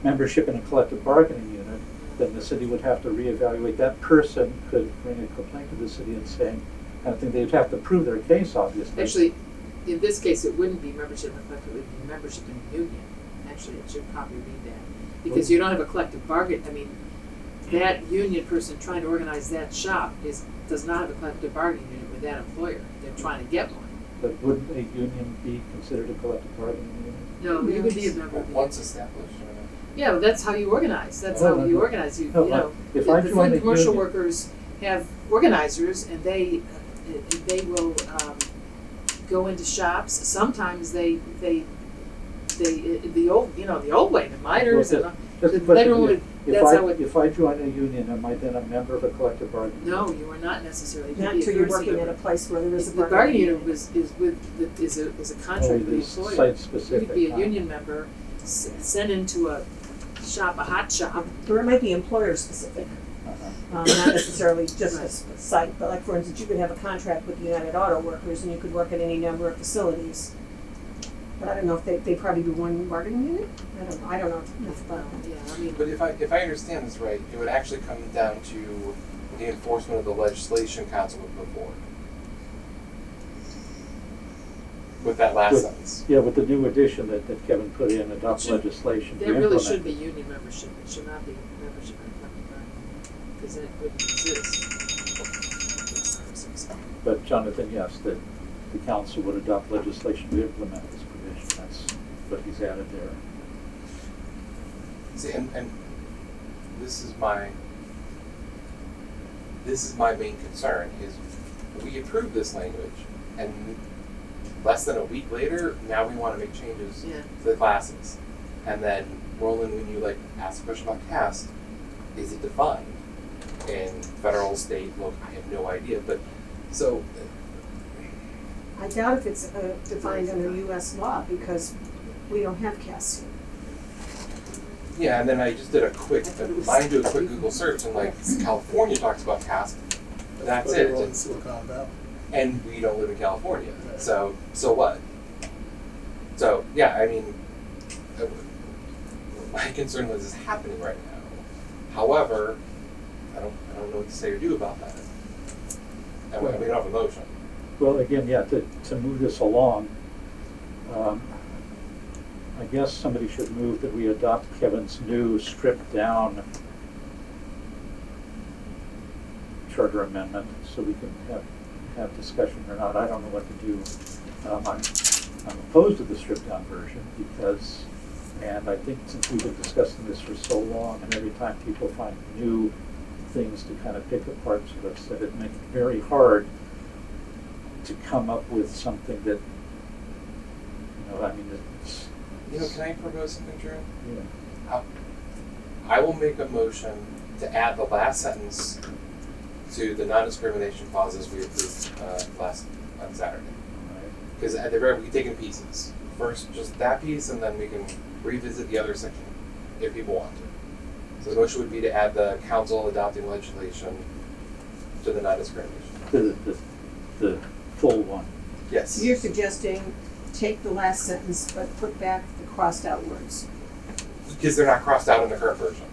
membership in a collective bargaining unit, then the city would have to reevaluate. That person could bring a complaint to the city and saying, I think they'd have to prove their case, obviously. Actually, in this case, it wouldn't be membership in a collective, it would be membership in a union. Actually, it should probably read that. Because you don't have a collective bargain. I mean, that union person trying to organize that shop does not have a collective bargaining unit with that employer. They're trying to get one. But wouldn't a union be considered a collective bargaining unit? No, you could be a member of the Once established. Yeah, well, that's how you organize. That's Oh, how you organize. You know, if the I join food a commercial union- workers have organizers, and they will go into shops. Sometimes the old way, the miners and Just a the question labor for you. movement. That's how it. If I join a union, am I then a member of a collective bargaining unit? No, you are not necessarily. You could Not be a until you're courtesy working at a member. place where there is a The bargaining unit unit. is a contract Oh, with the it's employer. site-specific, You could be a huh? union member, sent into a shop, a hot shop. Or it might be employer specific. Not necessarily just a site, but like, for instance, you could have a contract with United Auto Workers and you could work at any number of facilities. But I don't know if they probably do one bargaining unit? I don't know enough about that. Yeah, I mean, But if I understand this right, it would actually come down to the enforcement of the legislation council would put forward. With that last With- sentence. Yeah, with the new addition that Kevin put in, adopt legislation to there really implement. should be union membership, it should not be membership in a collective bargaining, because then it wouldn't exist. But Jonathan, yes, that the council would adopt legislation to implement this provision. That's what he's added there. See, and this is my main concern is we approve this language and less than a week later, now we want to make changes Yeah. to the classes. And then, Roland, when you like ask a question about caste, is it defined in federal, state? Look, I have no idea. But so, I doubt if it's defined under US law because we don't have castes here. yeah. And then I just did a quick, I thought it was- mine do a quick Google search, and like California talks about caste. That's But it. they're all in Silicon Valley. And we don't live in California. So what? So yeah, I mean, my concern was this happening right now. However, I don't know what to say or do about that. And we don't have a motion. Well, again, yeah, to move this along, I guess somebody should move that we adopt Kevin's new stripped down charter amendment so we can have discussion or not. I don't know what to do. I'm opposed to the stripped down version because, and I think since we've been discussing this for so long and every time people find new things to kind of pick apart to us, that it makes it very hard to come up with something that, I mean, it's. Can I propose something, Drew? Yeah. I will make a motion to add the last sentence to the non-discrimination clauses we approved on Saturday. Because at the very, we can take in pieces. First, just that piece, and then we can revisit the other section if people want to. So the motion would be to add the council adopting legislation to the non-discrimination. The full one. Yes. You're suggesting take the last sentence but put back the crossed out words. Because they're not crossed out in the current version.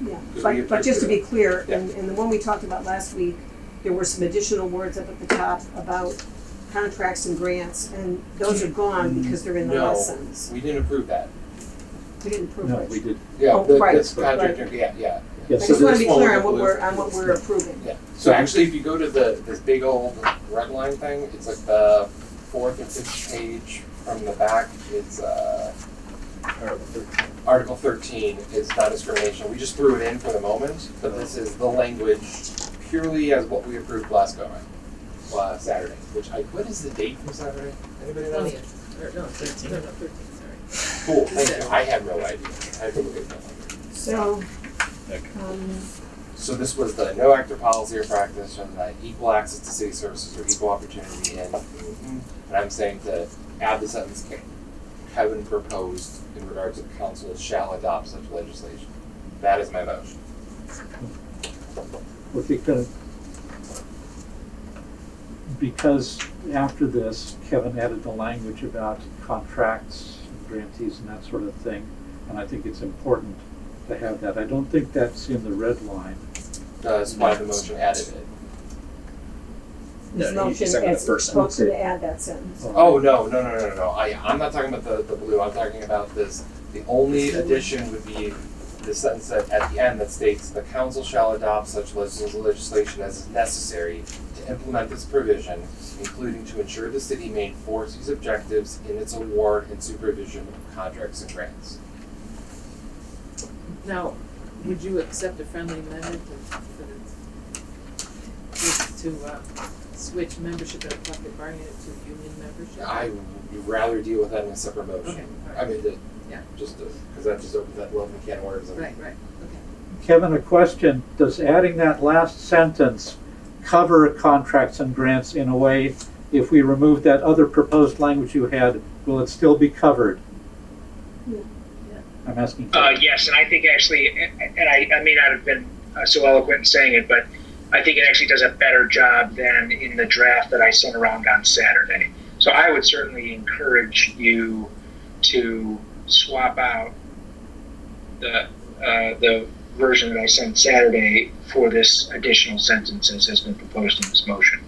Yeah, 'Cause we but just to be approved clear, Yeah. in the one we talked about last week, there were some additional words up at the top about contracts and grants, and those are gone because they're in the last sentence. We didn't approve that. We didn't approve No, it. we did. Yeah, Oh, right, this contract, right. yeah. Yeah, I so just want to this be one clear with on the what we're approving. Yeah. So actually, if you go to this big old red line thing, it's like the 4th or 5th page from the back. It's Article 13 is non-discrimination. We just threw it in for the moment, but this is the language purely as what we approved last Saturday. What is the date from Saturday? Anybody know? 20th, or no, 13, no, 13, sorry. Cool. Thank you. I have no idea. I have to look at that. So, So this was the no actor policy or practice and the equal access to city services or equal opportunity and I'm saying to add the sentence Kevin proposed in regards to the council shall adopt such legislation. That is my motion. Because after this, Kevin added the language about contracts, grantees and that sort of thing, and I think it's important to have that. I don't think that's in the red line. That's why the motion added it. this No, motion he's talking about is the first supposed to add that sentence. Oh, no. I'm not talking about the blue. I'm talking about this. The only addition would be the sentence at the end that states the council shall adopt such legislation as is necessary to implement this provision, including to ensure the city may enforce these objectives in its award and supervision of contracts and grants. Now, would you accept a friendly amendment to switch membership in a collective bargaining unit to union membership? I would rather deal with that in a separate motion. Okay, all right. I mean, Yeah. because that just opens that lovely can of worms. Right, okay. Kevin, a question. Does adding that last sentence cover contracts and grants in a way, if we remove that other proposed language you had, will it still be covered? Yeah. I'm asking. Yes, and I think actually, and I may not have been so eloquent in saying it, but I think it actually does a better job than in the draft that I sent around on Saturday. So I would certainly encourage you to swap out the version that I sent Saturday for this additional sentence as has been proposed in this motion.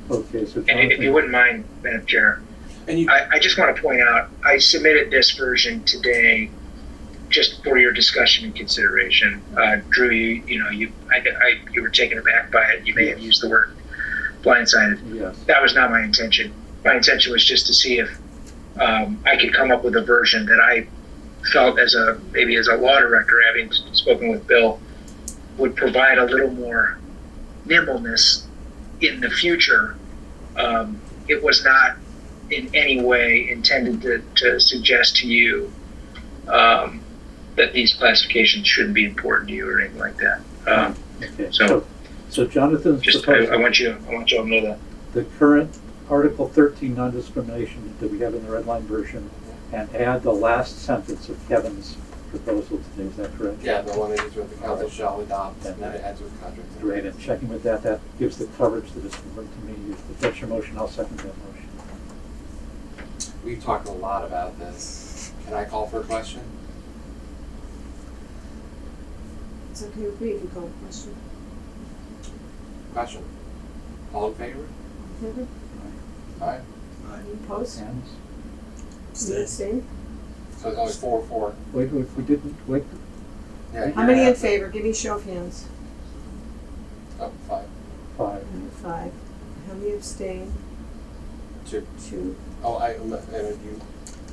Okay, so And if you Jonathan, wouldn't mind, Madam Chair, And you, I just want to point out, I submitted this version today just for your discussion and consideration. Drew, you were taken aback by it. You may have used the word blindsided. yes, That was not my intention. My intention was just to see if I could come up with a version that I felt maybe as a law director, having spoken with Bill, would provide a little more nimbleness in the future. It was not in any way intended to suggest to you that these classifications shouldn't be important to you or anything like that. okay, So so Jonathan's just proposal. I want you to know that. The current Article 13 non-discrimination that we have in the red line version, and add the last sentence of Kevin's proposal today, is that correct? yeah, the one that is with the council shall adopt, and then it ends with contracts. Great, and checking with that, that gives the coverage that is important to me. If that's your motion, I'll second that motion. We've talked a lot about this. Can I call for a question? It's okay with me if you call the question. Question. All in favor? Favor? Aye. Any opposed? Hands? Any abstain? So it's only 4-4. Wait, we didn't, wait, Yeah. How many in favor? Give me a show of hands. Oh, 5. 5. 5. How many abstain? 2. 2. Oh, and you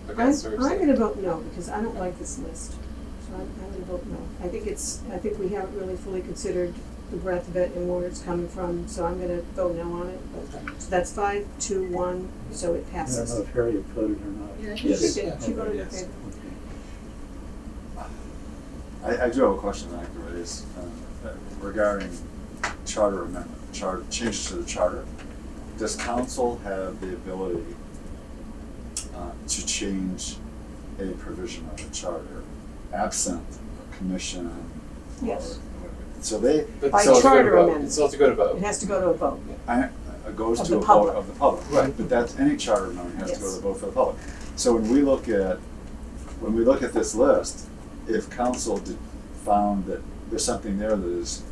I'm against or abstain? gonna vote no, because I don't like this list. So I'm gonna vote no. I think we haven't really fully considered the breadth of it and where it's coming from, so I'm gonna vote no on it. But, so that's 5, 2, 1, so it I don't passes. know if Harriet voted or not. Yeah, She Yes. did. She voted in Yes. favor. I do have a question that I can raise regarding charter amendment, changes to the charter. Does council have the ability to change a provision of the charter absent a commission? Yes. So they, But By it's still has to go to charter vote. amendment. It still has to go to vote. It has to go to a vote. it goes Of to the a vote public. of the public, right, but that's, any charter amendment has to go to Yes. the vote for the public. So when we look at this list, if council found that there's something there that is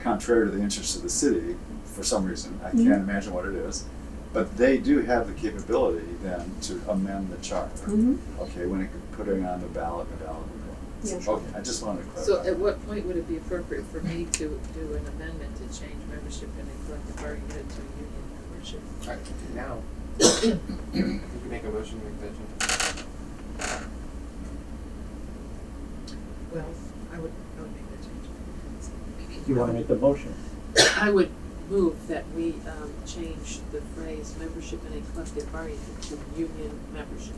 contrary to the interests of the city, for some reason, I Mhm. can't imagine what it is, but they do have the capability then to amend the charter. Mm-hmm. Okay, when it put it on the ballot would go. Yeah. Okay, I just wanted to clarify. So at what point would it be appropriate for me to do an amendment to change membership in a collective bargaining unit to union membership? All right, now, you can make a motion to make that change. Well, I would make that change. You wanna make the motion? I would move that we change the phrase membership in a collective bargaining unit to union membership.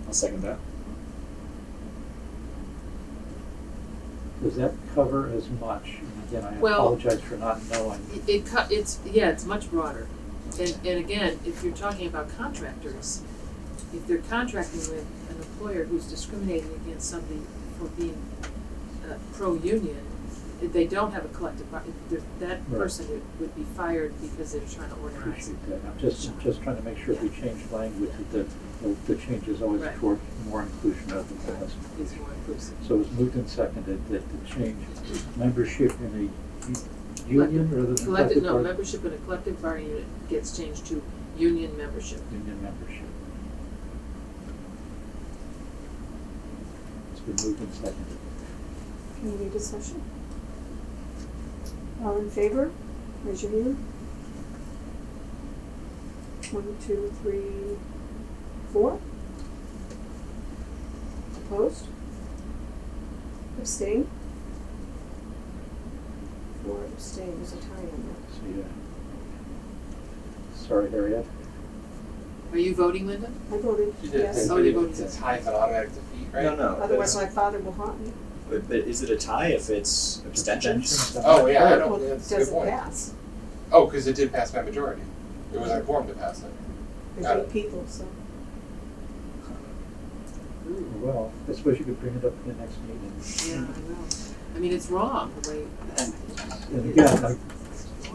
I'll second that. Does that cover as much? And again, I Well- apologize for not knowing. It's much broader. And again, if you're talking about contractors, if they're contracting with an employer who's discriminating against somebody for being pro-union, if they don't have a collective that Right. person would be fired because they're trying to organize. Appreciate that. I'm just trying to make sure if we change language that the change is always Right. toward more inclusion rather than less. Is more inclusive. So it's moved and seconded that the change membership in a union rather than collective bargaining. Membership in a collective bargaining unit gets changed to union membership. Union membership. It's been moved and seconded. Any discussion? All in favor? Raise your hand. 1, 2, 3, 4. Opposed? Abstain? 4 abstain. There's a tie on that. So, yeah. Sorry, Harriet. Are you voting, Linda? I voted You did. yes. Oh, you voted It's high, it's an automatic defeat, right? No, no. Otherwise, my father will haunt me. But is it a tie if it's abstentions? Oh, yeah, I Well, don't, it that's a good doesn't point. pass. Oh, because it did pass by majority. It was a quorum to pass it. There's Got 8 it. people, so. Well, I suppose you could bring it up in the next meeting. Yeah, I know. I mean, it's wrong, the way, And again,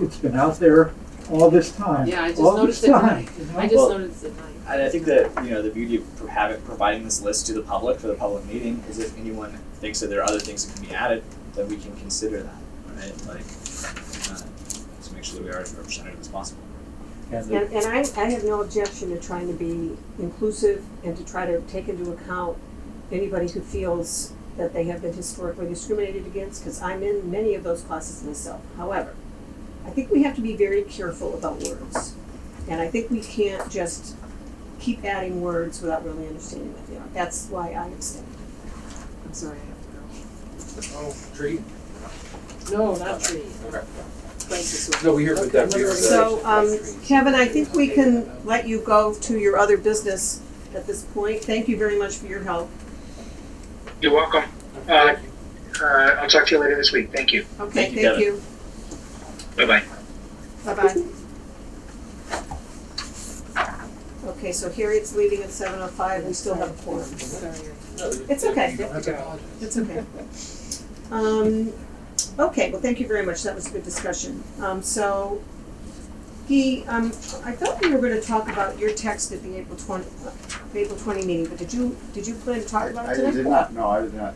it's been out there all this time. yeah, I just all noticed this at time, night. you know? I just Well, noticed at night. And I think that, you know, the beauty of providing this list to the public for the public meeting is if anyone thinks that there are other things that can be added, then we can consider that, right? Like, to make sure that we are as representative as possible. And And I have no objection to trying to be inclusive and to try to take into account anybody who feels that they have been historically discriminated against, because I'm in many of those classes myself. However, I think we have to be very careful about words. And I think we can't just keep adding words without really understanding what they are. That's why I abstain. I'm sorry, I have Oh, tree? to go. No, not tree. Okay. Francis will- No, we heard with that. Okay. we heard So, that. Kevin, I think we can let you go to your other business at this point. Thank you very much for your help. You're welcome. I'll talk to you later this week. Thank you. Okay, Thank you, thank Kevin. you. Bye-bye. Bye-bye. Okay, so Harriet's leaving at 7:05, we still have a quorum. Sorry. No, It's okay. You don't have to apologize. It's okay. Okay, well, thank you very much, that was a good discussion. So, Guy, I thought we were gonna talk about your text at the April 20 meeting, but did you plan to talk about it I today? did not, no, I did not.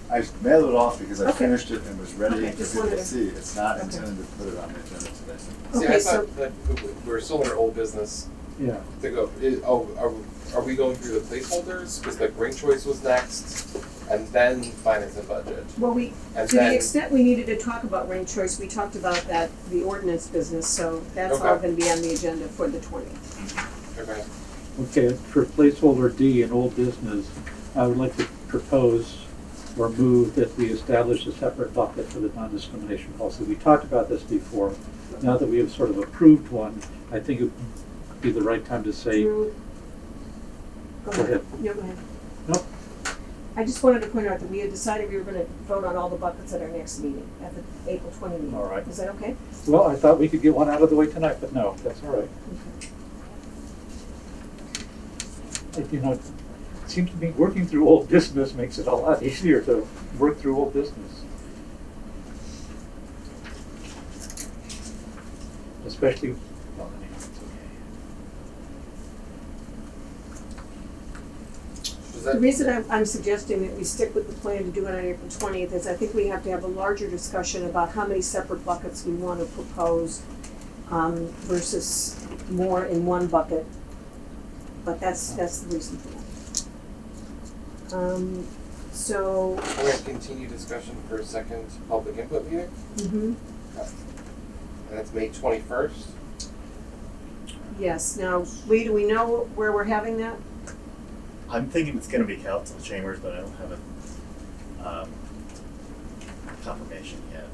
I mailed it off because I Okay. finished it and was ready Okay, for just people wanted to to- see. It's not Okay. intended to put it on the agenda today. See, Okay, I so, thought that we're still in our old business yeah, to go, are we going through the placeholders? Because like Rain Choice was next, and then Finance and Budget. well, And to the then, extent we needed to talk about ranked choice, we talked about that, the ordinance business, so that's all Okay. gonna be on the agenda for the 20th. okay, okay, for placeholder D in old business, I would like to propose or move that we establish a separate bucket for the non-discrimination policy. We talked about this before. Now that we have sort of approved one, I think it would be the right time to say, Drew? Go ahead. Yeah, go ahead. Nope. I just wanted to point out that we had decided we were gonna vote on all the buckets at our next meeting, at the April 20 meeting. All right. Is that okay? well, I thought we could get one out of the way tonight, but no, that's all right. You know, it seems to me working through old business makes it a lot easier to work through old business. Especially, well, anyway, it's okay. does The that, reason I'm suggesting that we stick with the plan to do it on April 20th is I think we have to have a larger discussion about how many separate buckets we want to propose versus more in one bucket. But that's the reason for that. So, we're gonna continue discussion for a second public input meeting, and that's May 21st. yes, now, Lee, do we know where we're having that? I'm thinking it's gonna be council chambers, but I don't have a confirmation yet.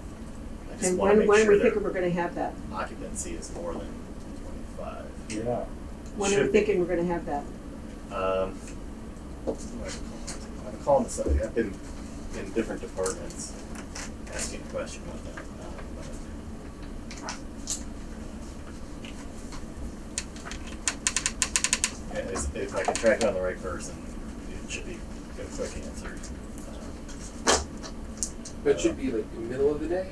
I just And wanna make when sure we that think we're gonna have that? occupancy is more than 25. Yeah. When are we Should be. thinking we're gonna have that? I'm calling this, I've been in different departments asking a question about that. If I can track down the right person, it should be a quick answer. But it should be like the middle of the day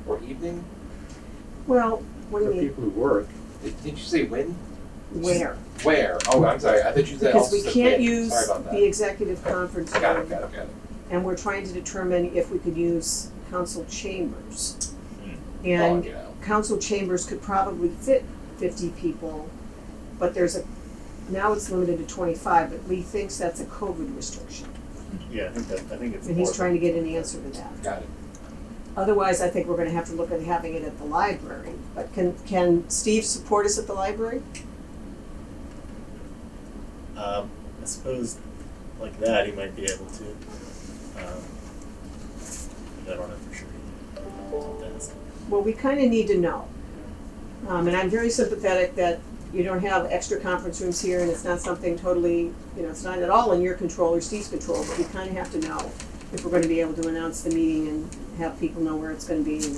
or evening. Well, what do For you mean, people who work, Did you say when? where? Where? Oh, I'm sorry. I thought you said Because also we said can't when. use Sorry about that. the executive conference Got it. room, Got it. Got it. and we're trying to determine if we could use council chambers. Oh, And you know. council chambers could probably fit 50 people, but now it's limited to 25, but Lee thinks that's a COVID restriction, Yeah, I think it's. and he's trying to get an answer to that. Got it. Otherwise, I think we're gonna have to look at having it at the library, but can Steve support us at the library? I suppose like that he might be able to. I don't know for sure. I'll ask. Well, we kinda need to know. And I'm very sympathetic that you don't have extra conference rooms here and it's not something totally, it's not at all in your control or Steve's control, but we kinda have to know if we're gonna be able to announce the meeting and have people know where it's gonna be.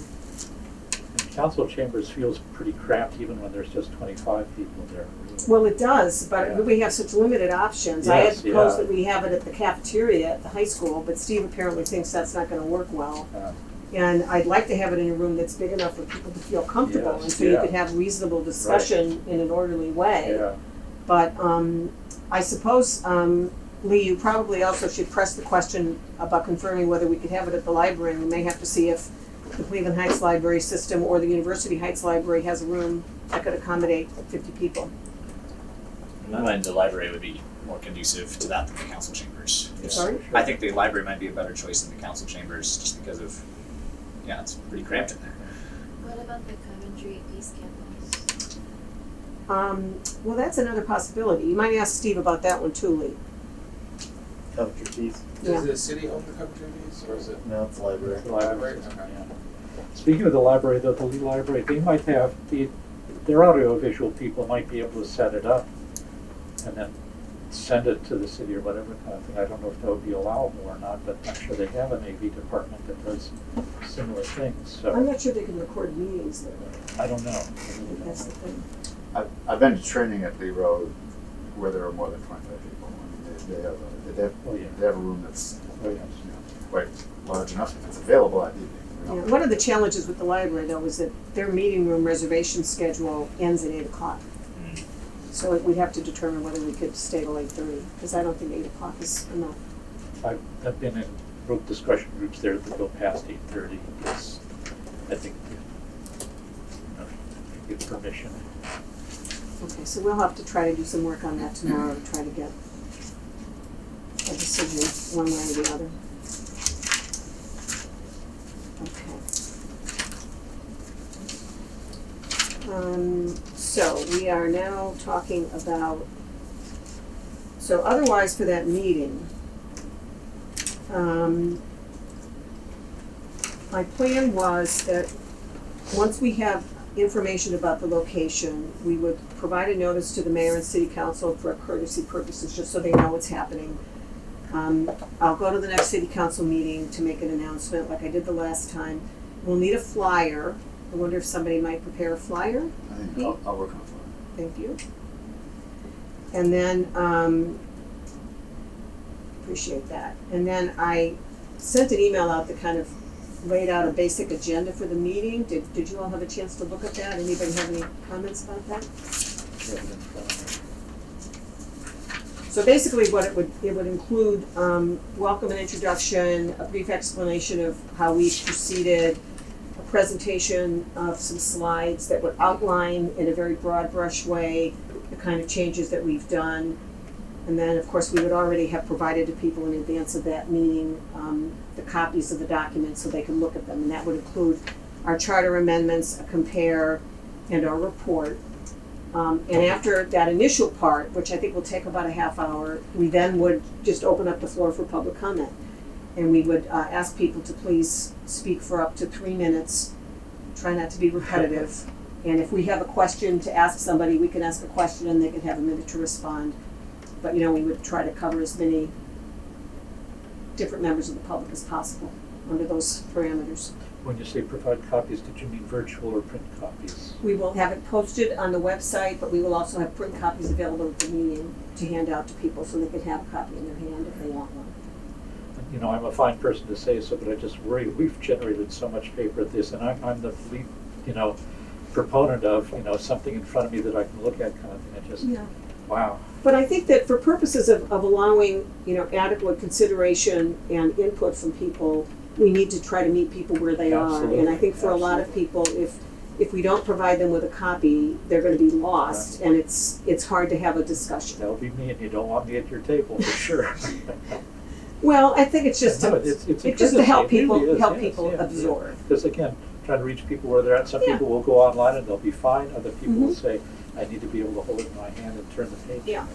council chambers feels pretty cramped even when there's just 25 people there. Really. Well, it does, but Yeah. we have such limited options. I had Yes, proposed yeah. that we have it at the cafeteria at the high school, but Steve apparently thinks that's not gonna work well. And I'd like to have it in a room that's big enough for people to feel comfortable, Yes, and so you yeah. could have reasonable discussion in an orderly way. Yeah. But I suppose, Lee, you probably also should press the question about confirming whether we could have it at the library. We may have to see if the Cleveland Heights Library System or the University Heights Library has a room that could accommodate 50 people. In my mind, the library would be more conducive to that than the council chambers. Yeah, Sorry? I think the library might be a better choice than the council chambers just because of, yeah, it's pretty cramped in there. What about the Coventry East Campus? Well, that's another possibility. You might ask Steve about that one too, Lee. Coventry fees. Yeah. Does the city own the Coventry fees, or is it No, it's a library. The library. library? Okay. Yeah. Speaking of the library, though, the Lee Library, they might have, their audiovisual people might be able to set it up and then send it to the city or whatever kind of thing. I don't know if that would be allowable or not, but I'm sure they have an AV department that does similar things, I'm so not sure they can record meetings there. I don't know. I really don't That's the know. thing. I've been to training at Lee Road where there are more than 25 people. I mean, Oh, yeah. they have a room that's Oh, yes. quite large enough if it's available that evening. You know? Yeah, one of the challenges with the library though is that their meeting room reservation schedule ends at 8 o'clock. So we'd have to determine whether we could stay till 8:30, because I don't think 8 o'clock is enough. I've been in group discussion groups there that go past 8:30, because I think, get permission. Okay, so we'll have to try to do some work on that tomorrow to try to get a decision one way or the other. Okay. So we are now talking about, so otherwise for that meeting, my plan was that once we have information about the location, we would provide a notice to the mayor and city council for courtesy purposes, just so they know what's happening. I'll go to the next city council meeting to make an announcement like I did the last time. We'll need a flyer. I wonder if somebody might prepare a flyer? I think I'll work on it. Thank you. And then, appreciate that. And then I sent an email out that kind of laid out a basic agenda for the meeting. Did you all have a chance to look at that? Anybody have any comments about that? So basically what it would include, welcome and introduction, a brief explanation of how we proceeded, a presentation of some slides that would outline in a very broad brush way the kind of changes that we've done. And then, of course, we would already have provided to people in advance of that meeting the copies of the documents so they could look at them. And that would include our charter amendments, a compare, and our report. And after that initial part, which I think will take about a half hour, we then would just open up the floor for public comment. And we would ask people to please speak for up to 3 minutes. Try not to be repetitive. And if we have a question to ask somebody, we can ask a question and they can have a minute to respond. But, we would try to cover as many different members of the public as possible under those parameters. When you say provide copies, did you mean virtual or print copies? We will have it posted on the website, but we will also have print copies available at the meeting to hand out to people so they can have a copy in their hand if they want one. I'm a fine person to say so, but I just worry, we've generated so much paper at this, and I'm the lead, proponent of, something in front of me that I can look at kind of thing. I just, wow. But I think that for purposes of allowing, adequate consideration and input from people, we need to try to meet people where they are. And I think for a lot of people, if we don't provide them with a copy, they're gonna be lost, and it's hard to have a discussion. That'll be me, and you don't want me at your table, for sure. Well, I think it's just No, to, it's just to help it really people, is, help yes, people yeah, absorb. Because again, trying to reach people where they're at, some Yeah. people will go online and they'll be fine, other people will Mhm. say, I need to be able to hold it in my hand and turn the page. Yeah.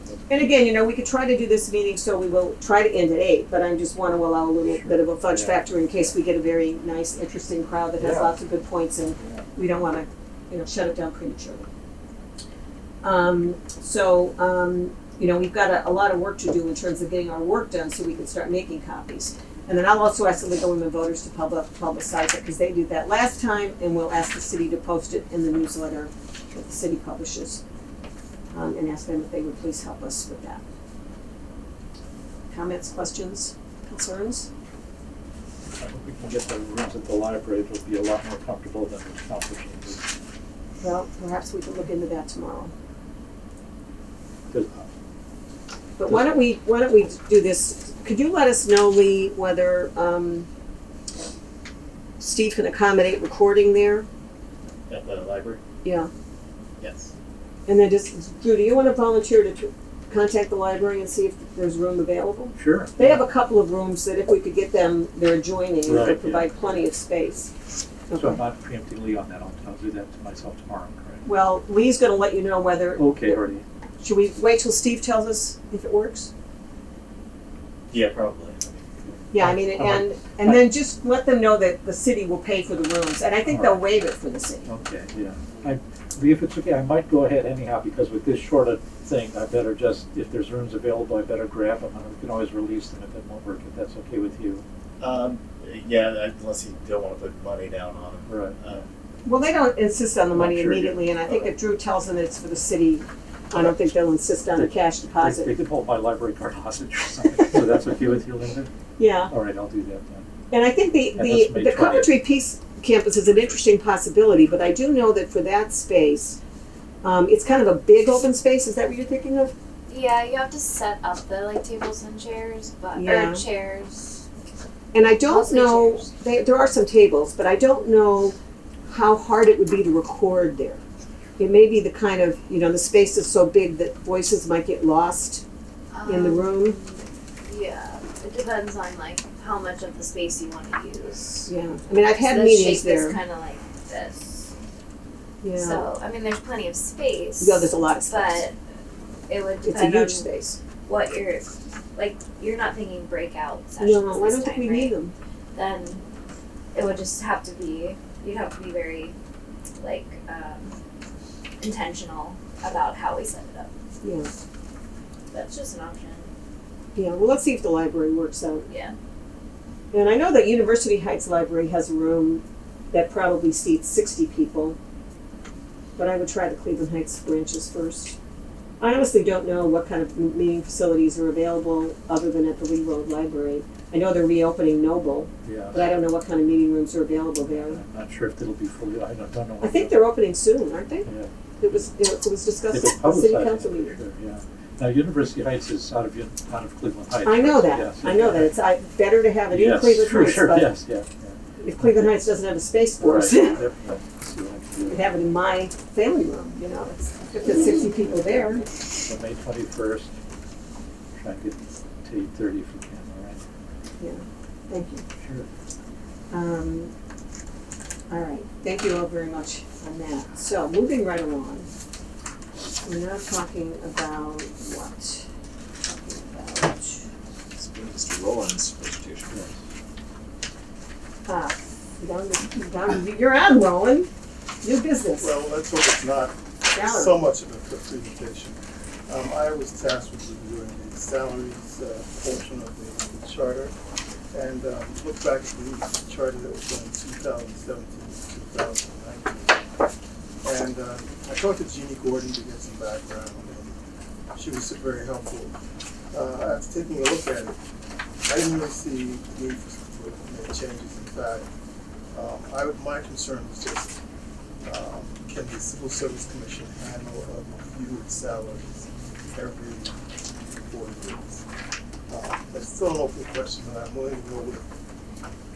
So And again, we could try to do this meeting, so we will try to end at 8, but I just want to allow a little Sure. bit of a fudge Yeah. factor in case we get a very nice, interesting crowd that has Yeah. lots of good points, and Yeah. we don't want to, shut it down prematurely. We've got a lot of work to do in terms of getting our work done so we can start making copies. And then I'll also ask the League of Women Voters to publicize it, because they did that last time, and we'll ask the city to post it in the newsletter that the city publishes. And ask them if they would please help us with that. Comments, questions, concerns? I hope we can get the rooms at the library, it'll be a lot more comfortable than the council chambers. Well, perhaps we can look into that tomorrow. 'Cause But why don't we do this? Could you let us know, Lee, whether Steve can accommodate recording there? At the library? Yeah. Yes. And then Drew, do you want to volunteer to contact the library and see if there's room available? Sure. They have a couple of rooms that if we could get them, they're adjoining, it Right, could yeah. provide plenty of space. So I'm Okay. not preempting Lee on that, I'll do that to myself tomorrow, correct? Well, Lee's gonna let you know whether, Okay, already. should we wait till Steve tells us if it works? Yeah, probably. Yeah, I mean, and then just let them know that the city will pay for the rooms, and I think they'll waive it for the city. Okay, yeah. Lee, if it's okay, I might go ahead anyhow, because with this short a thing, I better just, if there's rooms available, I better grab them, and we can always release them if it won't work, if that's okay with you. Yeah, unless you don't want to put money down on them. Right. Well, they don't insist on the money Sure, yeah. immediately, and I think if Drew tells them it's for the city, I don't think they'll insist on a cash They deposit. could hold my library card hostage or something, so that's okay with you, Linda? Yeah, All right, I'll do that then. and I think And that's May the 20th. Coventry Peace Campus is an interesting possibility, but I do know that for that space, it's kind of a big open space, is that what you're thinking of? Yeah, you have to set up the like tables and chairs, but Yeah. or chairs. And I don't Mostly know, chairs. there are some tables, but I don't know how hard it would be to record there. It may be the kind of, the space is so big that voices might get lost in the room. Yeah, it depends on like how much of the space you want to use. Yeah, I mean, I've had the meetings shape there. is kind of like this. Yeah, So I mean, there's plenty of space. Yeah, there's a lot of space. But it would It's a depend huge on space. what you're like. You're not thinking breakout sessions. No, I this don't think time, we right? need them. Then it would just have to be. You'd have to be very like intentional about how we set it up. Yeah, That's just an option. yeah, well, let's see if the library works out. Yeah. And I know that University Heights Library has a room that probably seats 60 people, but I would try the Cleveland Heights branches first. I honestly don't know what kind of meeting facilities are available other than at the Lee Road Library. I know they're reopening Noble, Yeah. but I don't know what kind of meeting rooms are available there. I'm not sure if it'll be fully, I don't know. I think they're opening soon, aren't they? Yeah. It was discussed They've at been the city publicizing council it, meeting. for sure, yeah. Now, University Heights is out of Cleveland Heights. I know that. Yes, I know that. It's better to have it in Yes, Cleveland for Heights, sure, but yes, yeah. if Cleveland Heights doesn't have a space for Right, us, yep, yep. See what I can we do. have it in my family room. If there's 60 people there. So May 21st, try and get to 8:30 if we can, all right? Yeah. Thank you. Sure. All right. Thank you all very much on that. So moving right along, we're now talking about what? Talking about It's been Mr. Rowland's presentation. you're on, Roland. New business. Well, let's hope it's not Salary. so much of a presentation. I was tasked with reviewing the salaries portion of the charter, and look back at the charter that was done in 2017 2019. And I talked to Jeannie Gordon to get some background, and she was very helpful. After taking a look at it, I didn't really see the need for any changes. In fact, my concern was just can the Civil Service Commission handle a review of salaries every 4 years? That's still an open question, but I'm willing to go with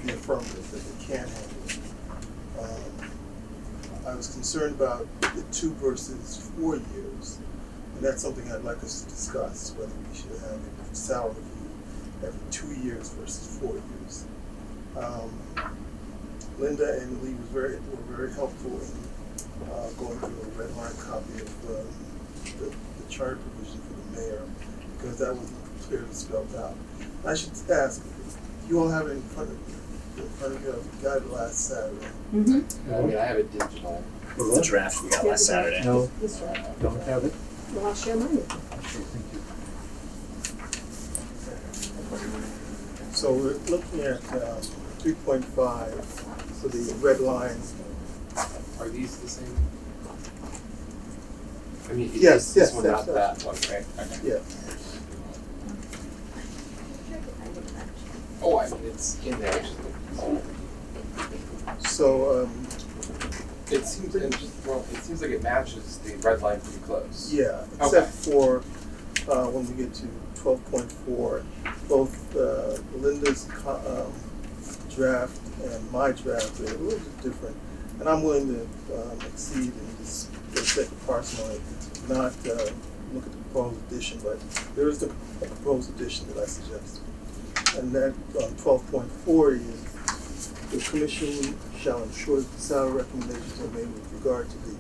the affirmative that they can handle it. I was concerned about the 2 versus 4 years, and that's something I'd like us to discuss, whether we should have a salary review every 2 years versus 4 years. Linda and Lee were very helpful in going through a red line copy of the charter provision for the mayor, because that wasn't clearly spelled out. I should ask, do you all have it in front of you? You got it last Saturday. Mm-hmm. I mean, I have it digital. The draft we got last Saturday. No, That's right. don't have it? Well, I'll share mine with you. Okay, thank you. So we're looking at 3.5, so the red line. Are these the same? I mean, it's Yes, this yes, one, yes, not yes. that one, right? Okay. Yeah. Oh, I mean, it's in there. So It seems, and just, well, it seems like it matches the red line pretty close. yeah, except for when we get to 12.4, both Linda's draft and my draft are a little bit different. And I'm willing to exceed and just for the sake of parsimony, not look at the proposed addition, but there is a proposed addition that I suggest. And that 12.4 is the commission shall ensure that the salary recommendations are made with regard to the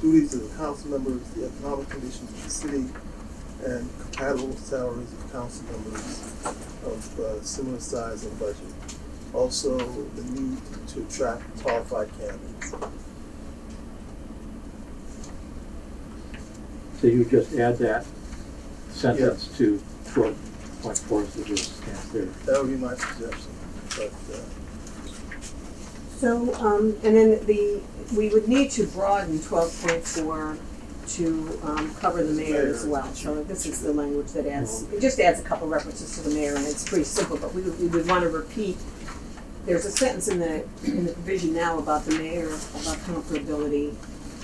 duties of the council members, the economic conditions of the city, and compatible salaries of council members of similar size and budget. Also, the need to attract qualified candidates. So you just add that sentence to 12.4 as it just stands there. That would be my suggestion, but So, and then we would need to broaden 12.4 to cover the mayor as well. So this is the language that adds, it just adds a couple references to the mayor, and it's pretty simple, but we would want to repeat. There's a sentence in the provision now about the mayor, about comparability,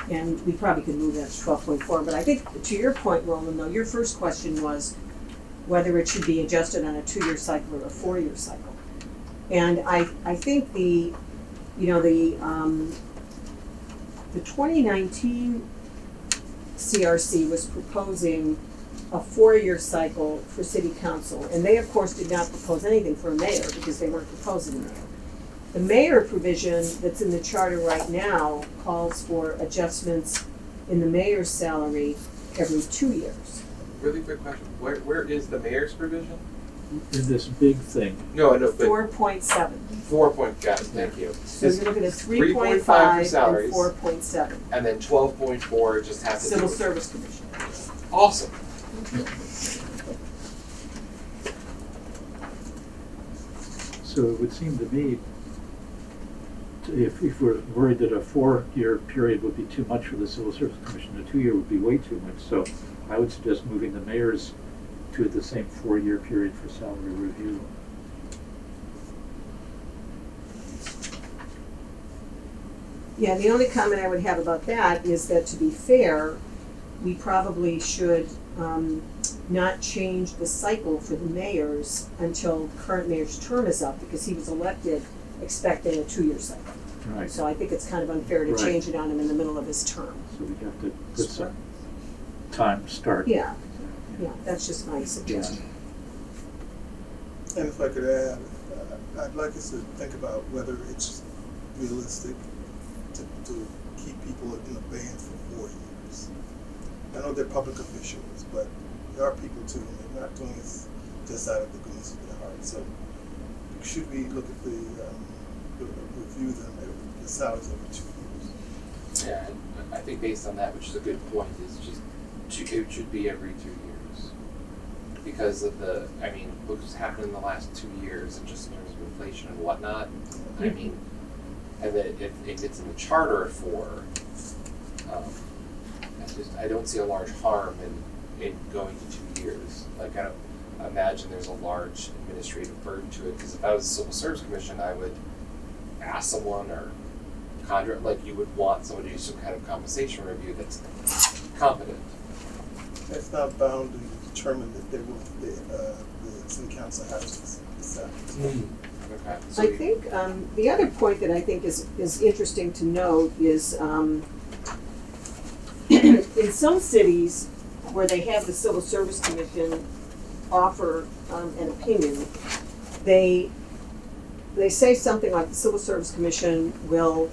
and we probably could move that to 12.4. But I think, to your point, Roland, though, your first question was whether it should be adjusted on a 2-year cycle or a 4-year cycle. And I think the 2019 CRC was proposing a 4-year cycle for city council, and they of course did not propose anything for a mayor because they weren't proposing a mayor. The mayor provision that's in the charter right now calls for adjustments in the mayor's salary every 2 years. Really quick question, where is the mayor's provision? In this big thing, No, I know, but 4.7. 4 point, got it, thank you. So you're looking at 3.5 3.5 for and salaries. 4.7. And then 12.4 just has to do Civil with. Service Commission. Awesome. so it would seem to me, if we're worried that a 4-year period would be too much for the Civil Service Commission, a 2-year would be way too much. So I would suggest moving the mayor's to the same 4-year period for salary review. Yeah, the only comment I would have about that is that, to be fair, we probably should not change the cycle for the mayors until current mayor's term is up, because he was elected expecting a 2-year cycle. Right. So I think it's kind of unfair to Right. change it on him in the middle of his term. So we have to put some time start. Yeah, yeah, that's just my suggestion. and if I could add, I'd like us to think about whether it's realistic to keep people in abeyance for 4 years. I know they're public officials, but they are people too, and they're not doing this just out of the goodness of their heart. So should we look at review them at the salaries every 2 years? Yeah, I think based on that, which is a good point, is just, it should be every 2 years. Because of look what's happened in the last 2 years, and just in terms of inflation and whatnot. I mean, and that if it's in the charter at 4, I don't see a large harm in going to 2 years. Like, I don't imagine there's a large administrative burden to it, because if I was a Civil Service Commission, I would ask someone or contract, like you would want someone to do some kind of compensation review that's competent. It's not bound to determine that the city council has to decide. Okay. So I think the other point that I think is interesting to note is in some cities where they have the Civil Service Commission offer an opinion, they say something like the Civil Service Commission will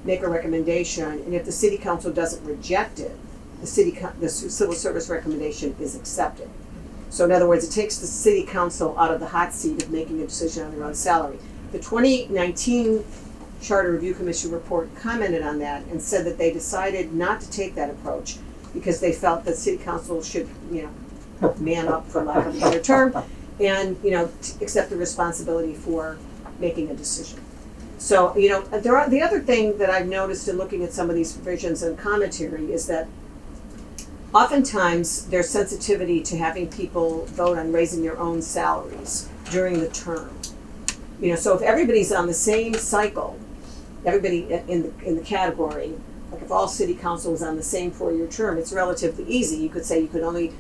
make a recommendation, and if the city council doesn't reject it, the civil service recommendation is accepted. So in other words, it takes the city council out of the hot seat of making a decision on their own salary. The 2019 Charter Review Commission report commented on that and said that they decided not to take that approach because they felt that city council should, man up, for lack of a better term, and, accept the responsibility for making a decision. So, the other thing that I've noticed in looking at some of these provisions and commentary is that oftentimes there's sensitivity to having people vote on raising their own salaries during the term. So if everybody's on the same cycle, everybody in the category, like if all city council is on the same 4-year term, it's relatively easy. You could say you could only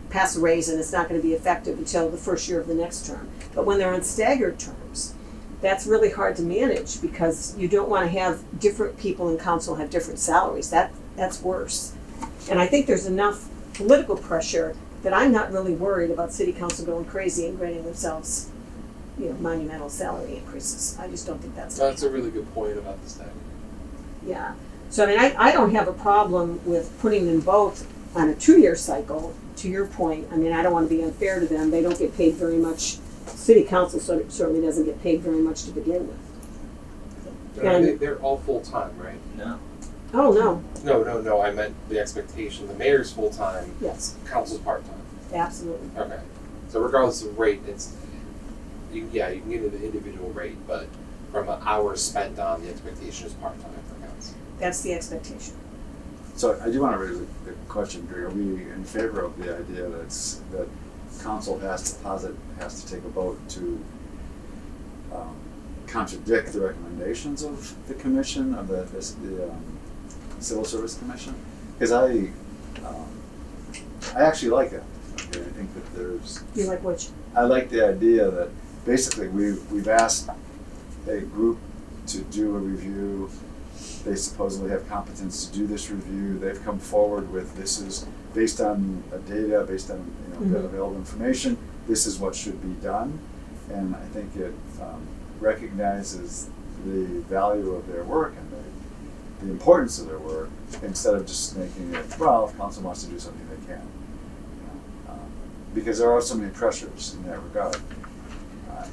pass a raise and it's not going to be effective until the first year of the next term. But when they're on staggered terms, that's really hard to manage because you don't want to have different people in council have different salaries. That's worse. And I think there's enough political pressure that I'm not really worried about city council going crazy and granting themselves, monumental salary increases. I just don't think that's. That's a really good point about the stagger. Yeah. So I don't have a problem with putting them both on a 2-year cycle. To your point, I don't want to be unfair to them. They don't get paid very much. City council certainly doesn't get paid very much to begin with. And- They're all full-time, right? No. Oh, no. No, I meant the expectation. The mayor's full-time, Yes, council's part-time. absolutely. Okay. So regardless of rate, you can get into the individual rate, but from an hour spent on, the expectation is part-time for council. That's the expectation. So I do want to raise the question, Greg, are we in favor of the idea that council has to take a vote to contradict the recommendations of the commission, of the Civil Service Commission? Because I actually like that. Okay, I think that there's. You like which? I like the idea that basically we've asked a group to do a review. They supposedly have competence to do this review. They've come forward with this is based on data, based on the available information. This is what should be done, and I think it recognizes the value of their work and the importance of their work instead of just making it, well, if council wants to do something, they can. Because there are so many pressures in that regard.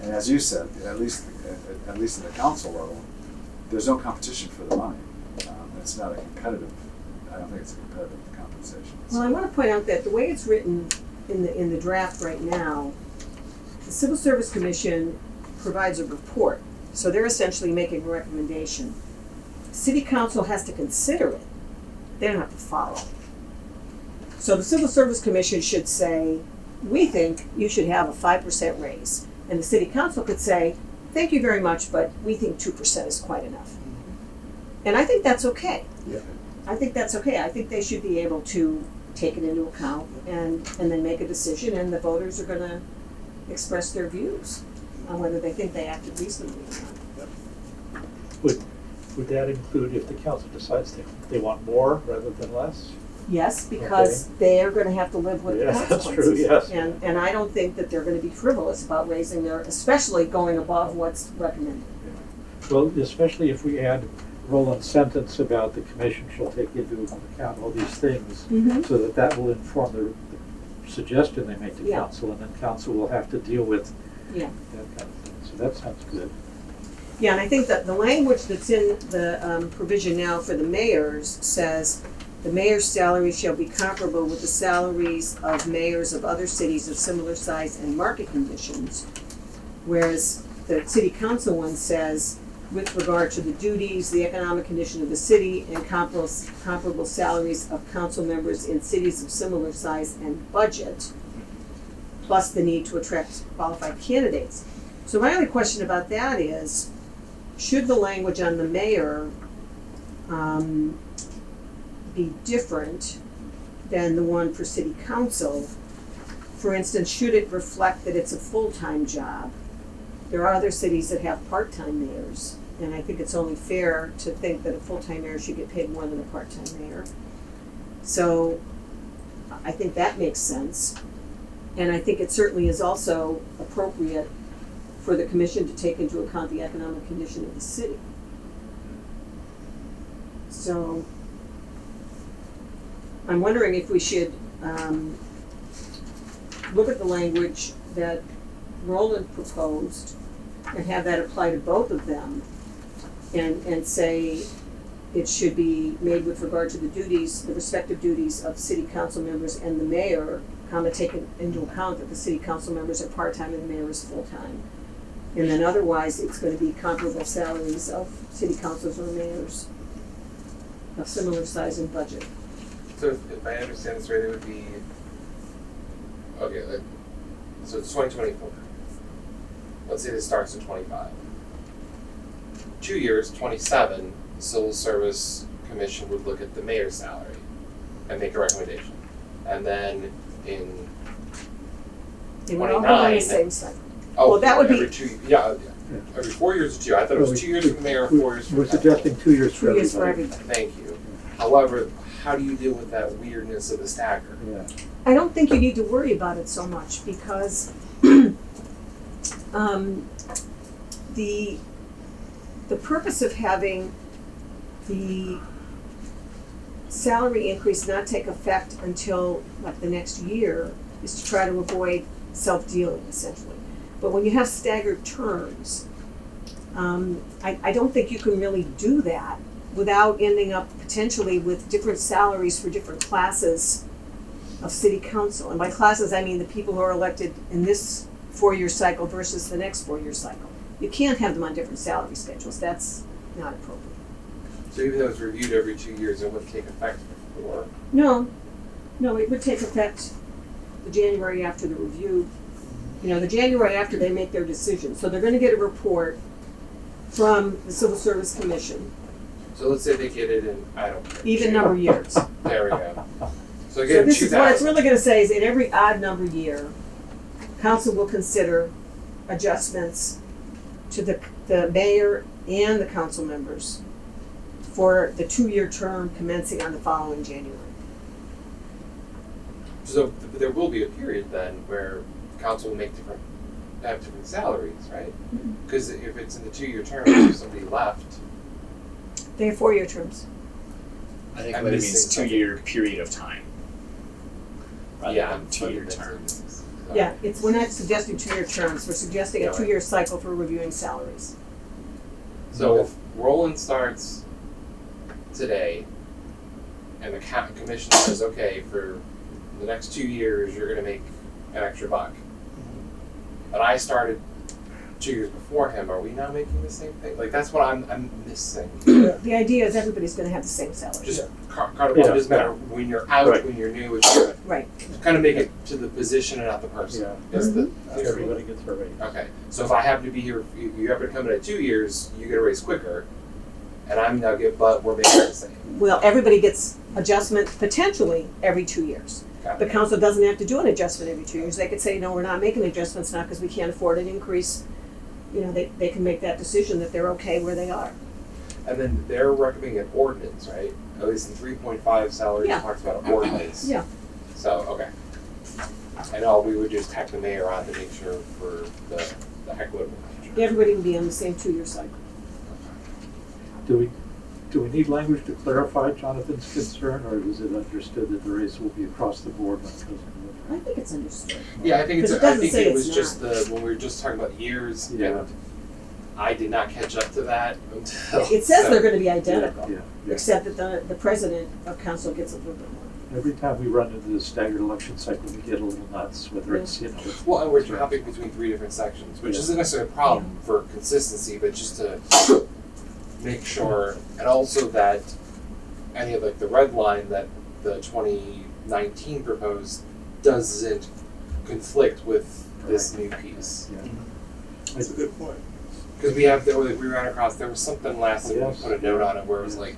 And as you said, at least at the council level, there's no competition for the money. It's not a competitive. I don't think it's a competitive compensation. Well, I want to point out that the way it's written in the draft right now, the Civil Service Commission provides a report. So they're essentially making a recommendation. City Council has to consider it. They don't have to follow. So the Civil Service Commission should say, we think you should have a 5% raise. And the City Council could say, thank you very much, but we think 2% is quite enough. And I think that's okay. Yeah. I think that's okay. I think they should be able to take it into account and then make a decision, and the voters are going to express their views on whether they think they acted reasonably or not. Would that include if the council decides they want more rather than less? Yes, because they're going to have to live with the Yes, that's consequences. true, yes. And I don't think that they're going to be frivolous about raising their, especially going above what's recommended. Well, especially if we add Roland's sentence about the commission shall take into account all these things, Mm-hmm. so that will inform the suggestion they make to Yeah. council, and then council will have to deal with Yeah. that kind of thing. So that sounds good. Yeah, and I think that the language that's in the provision now for the mayors says, the mayor's salary shall be comparable with the salaries of mayors of other cities of similar size and market conditions. Whereas the city council one says, with regard to the duties, the economic condition of the city, and comparable salaries of council members in cities of similar size and budget, plus the need to attract qualified candidates. So my only question about that is, should the language on the mayor be different than the one for city council? For instance, should it reflect that it's a full-time job? There are other cities that have part-time mayors, and I think it's only fair to think that a full-time mayor should get paid more than a part-time mayor. So I think that makes sense. And I think it certainly is also appropriate for the commission to take into account the economic condition of the city. So I'm wondering if we should look at the language that Roland proposed and have that apply to both of them, and say it should be made with regard to the duties, the respective duties of city council members and the mayor, taking into account that the city council members are part-time and the mayor is full-time. And then otherwise, it's gonna be comparable salaries of city councils or mayors of similar size and budget. So if I understand this right, it would be, okay, so it's 2024. Let's say this starts in 25. 2 years, 27, the Civil Service Commission would look at the mayor's salary and make a recommendation. And then in They would all go on the 29. same cycle. Oh, Well, that would be- every 2, yeah, every 4 years or 2. I thought it was 2 years for the mayor, 4 years for We're the council. suggesting 2 years for 2 everybody. years for everybody. Thank you. However, how do you deal with that weirdness of the stagger? Yeah. I don't think you need to worry about it so much because the purpose of having the salary increase not take effect until like the next year is to try to avoid self-dealing essentially. But when you have staggered terms, I don't think you can really do that without ending up potentially with different salaries for different classes of city council. And by classes, I mean the people who are elected in this 4-year cycle versus the next 4-year cycle. You can't have them on different salary schedules. That's not appropriate. So even though it's reviewed every 2 years, it wouldn't take effect before. No, it would take effect the January after the review. The January after they make their decision. So they're gonna get a report from the Civil Service Commission, So let's say they get it in, I don't know. even number years. There we go. So So again, this is what it's 2000. really gonna say is in every odd number year, council will consider adjustments to the mayor and the council members for the 2-year term commencing on the following January. So there will be a period then where council will have different salaries, right? Because if it's in the 2-year term, if somebody left, They have 4-year terms. I think I'm what it missing means something. 2-year period of time. Rather yeah, than 2-year terms. Yeah, we're not suggesting 2-year terms, we're suggesting Yeah, a right. 2-year cycle for reviewing salaries. So if Roland starts today, and the commission says, okay, for the next 2 years, you're gonna make an extra buck. But I started 2 years before him, are we now making the same thing? Like, that's what I'm missing. The idea is everybody's gonna have the same salary. Just card Yeah. it doesn't matter when you're out, Right. when you're new, it's good. Right. Kind of make it to the position and not the person. Yeah. That's the Everybody gets a raise. Okay, so if I happen to be here, you happen to come in at 2 years, you get a raise quicker, and I'm now but we're making it the same. Well, everybody gets adjustment potentially every 2 years. Got The it. council doesn't have to do an adjustment every 2 years. They could say, no, we're not making adjustments now because we can't afford an increase. They can make that decision that they're okay where they are. And then they're recommending an ordinance, right? At least in 3.5 salary Yeah. talks about an ordinance. Yeah. So, okay. And all we would just tack the mayor on to make sure for the equitable measure. Everybody will be on the same 2-year cycle. Do we need language to clarify Jonathan's concern, or is it understood that the raise will be across the board when it goes into I think it's understood. Yeah, I think it's, Because it I doesn't think say it it's was just when we were just talking about years, Yeah. and I did not catch up to that until. It says they're gonna be identical, Yeah, yeah. except that the president of council gets a little bit more. Every time we run into the staggered election cycle, we get a little nuts, whether it's, Well, and we're hopping between 3 different sections, which Yeah. isn't necessarily a problem for consistency, but just to make sure, and also that any of the red line that the 2019 proposed doesn't conflict with this new piece. That's a good point. Because we ran across, there was something last that Yes. we put a note on it where it was Yes, like,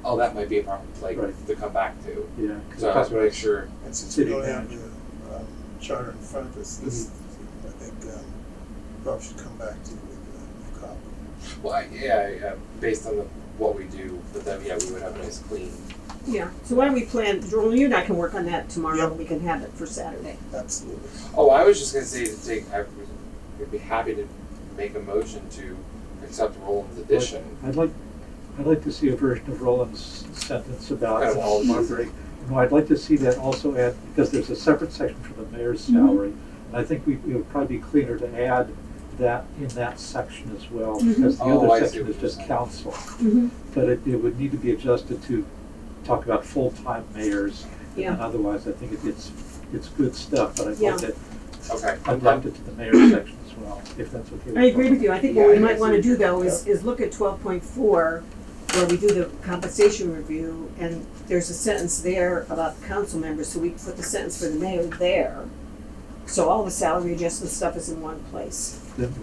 oh, that might be a problem, Right. to come back to. yeah. 'Cause So I have to make sure. And since we City don't have manager. the charter in front of us, this, I think, Rob should come back to you with a copy. Well, based on what we do, but then, we would have a nice clean. Yeah, so why don't we plan, Joel, you and I can work on that tomorrow, Yep. and we can have it for Saturday. Absolutely. Oh, I was just gonna say I would be happy to make a motion to accept Roland's addition. I'd like to see a version of Roland's sentence about Kind of all monitoring. No, I'd like to see that also add, because there's a separate section for the mayor's Mm-hmm. salary. And I think it would probably be cleaner to add that in that section as well, Mhm. because the Oh, I other see section what is you're just saying. council. Mhm. But it would need to be adjusted to talk about full-time mayors. Yeah. And otherwise, I think it's good stuff, but I'd Yeah. like to Okay. adapt it to the mayor's section as well, if that's okay with I agree with you. I think what Yeah, we I might guess wanna we- do though is look at 12.4, where we do the compensation review, and there's a sentence there about the council members, so we can put the sentence for the mayor there. So all the salary adjustment stuff is in one place. Then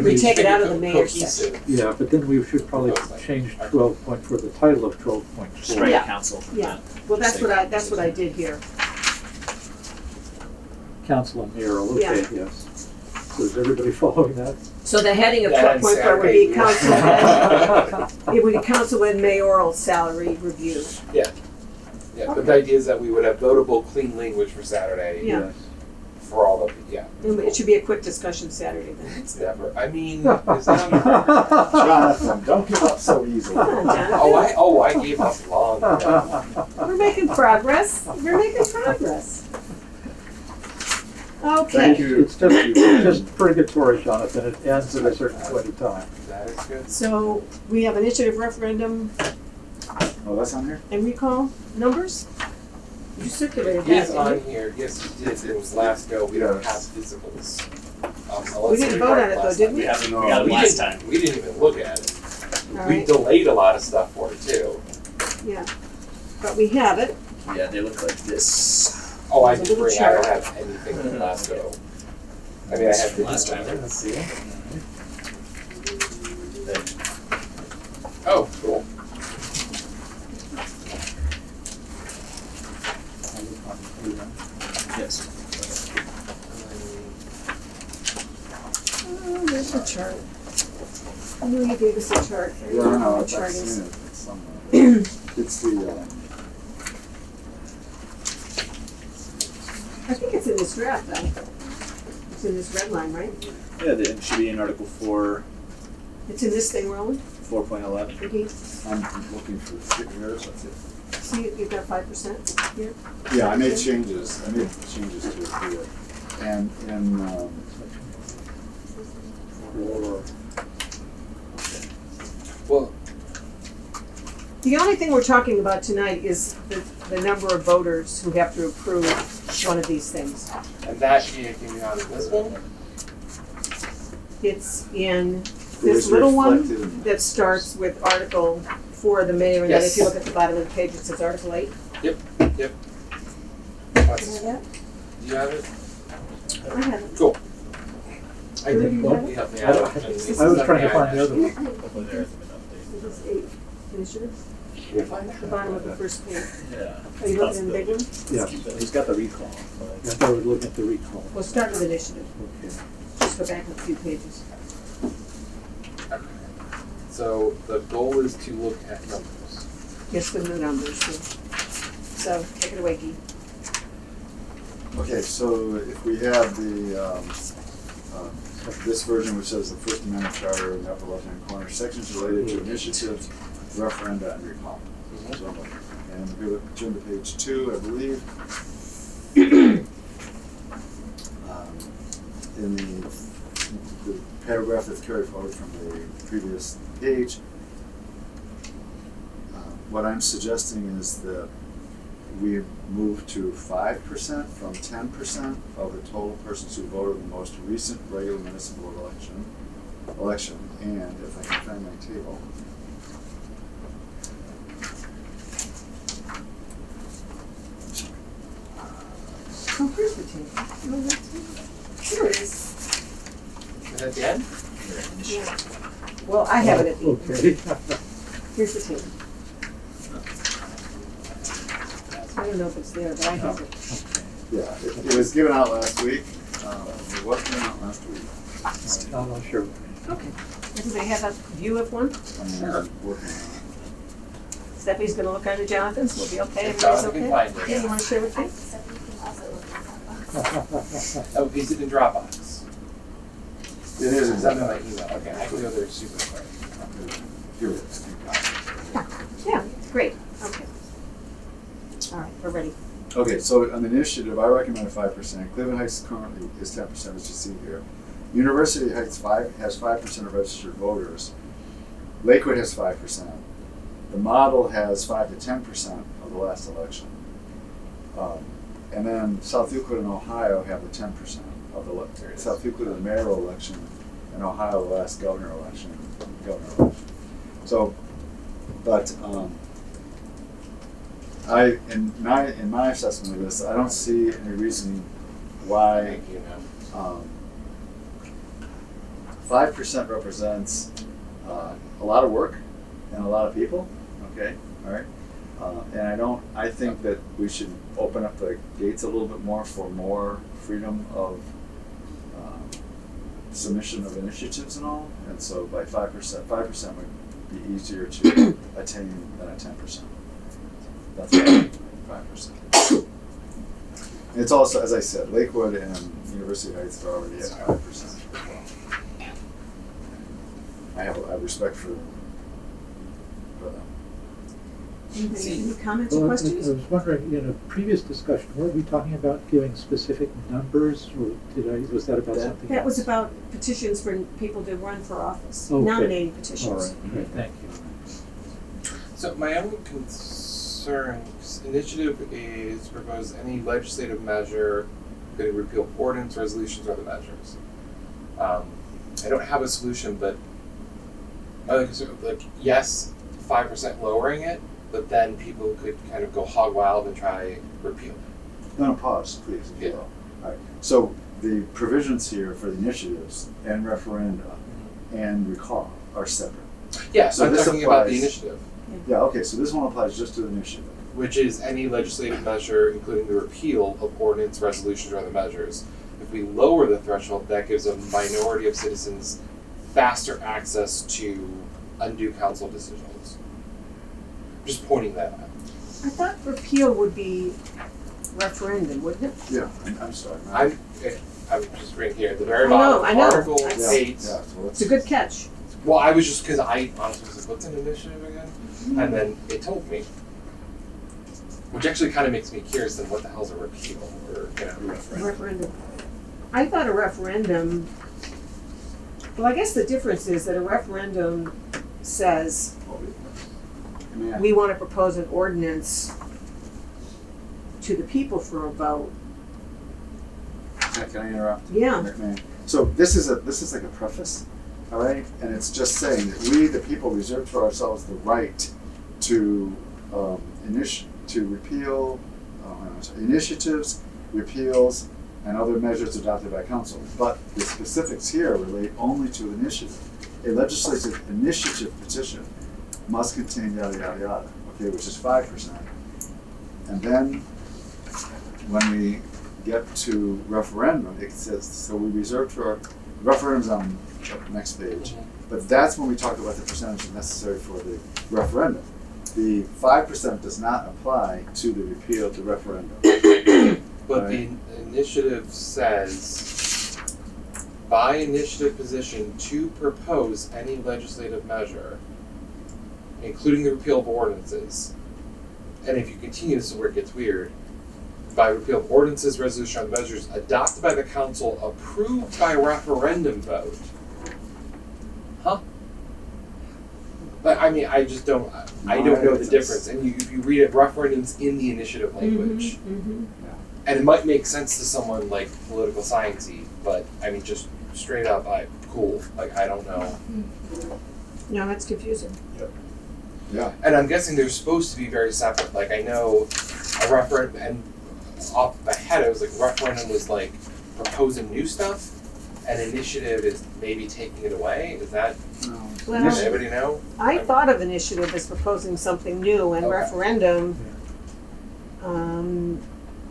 We take it out of the Make mayor's cohesive. Yeah, but then we should probably change 12.4, the title of 12.4. Strike Yeah. council from Yeah. that. Well, that's what I did here. Council and mayor, Yeah. okay, yes. So is everybody following that? So the heading of That 12.4 would be Saturday. council and, it would be council and mayoral salary review. Yeah, but the idea is that we would have votable, clean language for Saturday. Yeah. Yes. For all of, yeah. And it should be a quick discussion Saturday then. It's never, I mean, is that on the Jonathan, don't give up so easily. Come on, Jonathan. I gave up long ago. We're making progress. We're making progress. Okay. Thank you. It's just purgatory, Jonathan, it ends at a certain point in time. That is good. So we have initiative referendum Oh, that's on here? and recall numbers? You circulated He that, is didn't on you? here, yes, he did, it was last go, we don't have physicals. We didn't vote on it though, did we? We got No, it We last didn't- time. We didn't even look at it. All We right, delayed a lot of stuff for it too. yeah. But we have it. Yeah, they look like this. Oh, I There's a did little bring, I don't chart. have anything from last go. I mean, I had Last time. Let's see. Oh, cool. Yes. Oh, there's the chart. I know you gave us a chart. I Yeah, don't know no, what I've the chart seen is. it, it's somewhere. It's the, I think it's in this draft though. It's in this red line, right? Yeah, it should be in Article 4, It's in this thing, Roland. 4.11. Vicky, I'm looking for figures, that's it. see, you've got 5% here. Yeah, I made changes to it here. And in, Well, The only thing we're talking about tonight is the number of voters who have to approve one of these things. and that can be on this one? It's in it this is little one reflected in that starts with Article 4, the mayor, and then if you look at the bottom of the page, it says Article 8. Yep. Can I That's- have that? Do you have it? I have it. Cool. I Do did, you well, have it? you helped me I out. I was trying to find the other one. Hopefully there hasn't been updated. This is 8 initiatives, Can you find the that? bottom of the first page. Yeah. Are you looking in the big one? Yes, Who's got the recall? I thought we were looking at the recall. We'll start with initiative. Okay. Just go back a few pages. Okay. So the goal is to look at numbers. Yes, the new numbers. So take it away, Guy. Okay, so if we have this version which says the First Amendment Charter in the upper left-hand corner, sections related to initiatives, referenda, and recall. So, and if we look, turn to page 2, I believe. In the paragraph that's carried forward from the previous page, what I'm suggesting is that we move to 5% from 10% of the total persons who voted in the most recent regular municipal election, and if I can find my table. Oh, here's the table. Oh, that's it. Here it is. Is that the end? Yeah. Well, I have it at the end. Okay. Here's the table. I don't know if it's there, but I have it. Yeah, it was given out last week. It was given out last week. I'm not sure. Okay. Does they have a view of one? I'm working on Stephanie's gonna look under Jonathan's, we'll be okay, If everybody's Jonathan okay? can find it. Yeah, you wanna share with me? Oh, is it in Dropbox? it. It is Is that in my exactly. email? Okay, I can go there super quick. Here it is. Yeah, great, okay. All right, we're ready. Okay, so on the initiative, I recommend 5%. Cleveland Heights currently is 10%, as you see here. University Heights has 5% of registered voters. Lakewood has 5%. The model has 5 to 10% of the last election. And then South Euclid and Ohio have the 10% of the South Euclid the mayoral election, and Ohio the last governor election. So, but in my assessment of this, I don't see any reason why 5% represents a lot of work and a lot of people. Okay, all right. And I think that we should open up the gates a little bit more for more freedom of submission of initiatives and all. And so by 5% would be easier to attain than a 10%. That's why 5%. It's also, as I said, Lakewood and University Heights are already at 5%. I have respect for them. Any comments or Well, I questions? was wondering, in a previous discussion, were we talking about giving specific numbers, or was that about something else? That was about petitions for people to run for office, Okay. nominating All petitions. right, great, thank you. So my only concern, initiative is to propose any legislative measure that would repeal ordinance, resolutions, or other measures. I don't have a solution, but yes, 5% lowering it, but then people could kind of go hog wild and try repeal. No, pause, please, if you will. All right. So the provisions here for the initiatives and referenda and recall are separate. Yeah, so I'm this talking about the applies- initiative, Yeah, okay, so this one applies just to the initiative. which is any legislative measure, including the repeal of ordinance, resolutions, or other measures. If we lower the threshold, that gives a minority of citizens faster access to undo council decisions. Just pointing that out. I thought repeal would be referendum, wouldn't it? Yeah, I'm sorry. I'm just reading here at the very I know, bottom, I know. Article Yeah, 8. Yeah, so It's a good catch. Well, I was just because I honestly was like, what's an initiative again? And then it told me, which actually kind of makes me curious. Then what the hell's a repeal or Referendum. I thought a referendum, well, I guess the difference is that a referendum says, Yeah. we want to propose an ordinance to the people for a vote. Can I interrupt? Yeah. Man. So this is like a preface, all right, and it's just saying that we, the people, reserve to ourselves the right to repeal initiatives, repeals, and other measures adopted by council. But the specifics here relate only to initiative. A legislative initiative petition must contain yada yada yada. Okay, which is 5%, and then when we get to referendum, it says, so we reserve to our referendums on the next page, but that's when we talk about the percentage necessary for the referendum. The 5% does not apply to the repeal of the referendum. But Right. the initiative says, by initiative position to propose any legislative measure, including the repeal of ordinances. And if you continue, this is where it gets weird. By repeal of ordinances, resolution, or measures adopted by the council, approved by referendum vote. Huh? But I mean, I just don't. I don't know the difference. And if you read it, referendums in the initiative language, Mm-hmm. and it might make sense to someone like political sciencey, but I mean, just straight up, cool. Like I don't know. No, that's confusing. Yeah. And I'm guessing they're supposed to be very separate. Like I know a referendum, and off the head, I was like, referendum was like proposing new stuff, and initiative is maybe taking it away. Is that? Well, Does anybody know? I thought of initiative as proposing something new, and Okay. referendum,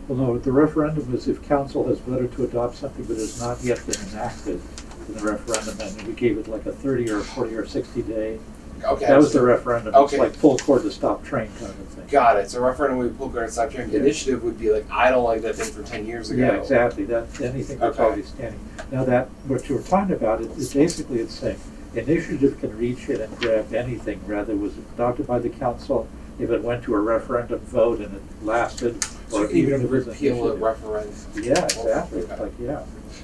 Well, no, the referendum is if council has voted to adopt something that has not yet been enacted in the referendum, and we gave it like a 30 or 40 or 60 day. Okay. That was the referendum. Okay. It's like full cord to stop train kind of thing. Got it. So referendum would pull guard stop hearing. Yeah. Initiative would be like, I don't like that thing from 10 years ago. Yeah, exactly. That anything that's Okay. already standing. Now that what you were talking about is basically it's saying initiative can reach in and grab anything. Rather, was it adopted by the council? If it went to a referendum vote and it lasted, So or you can even even if it was repeal a initiative. referendum. Yeah, exactly. It's Okay. like yeah.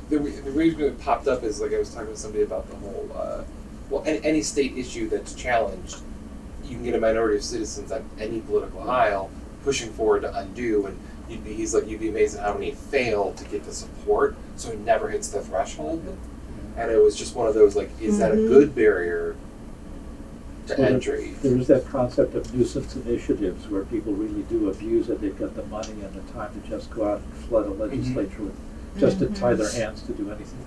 the reason it popped up is like I was talking to somebody about the whole well, any state issue that's challenged, you can get a minority of citizens on any political aisle pushing forward to undo, and he's like, you'd be amazed at how many fail to get the support, so he never hits the threshold. And it was just one of those like, is that a good barrier to entry? There is that concept of nuisance initiatives where people really do abuse it. They've got the money and the time to just go out and flood a legislature with just to tie their hands to do anything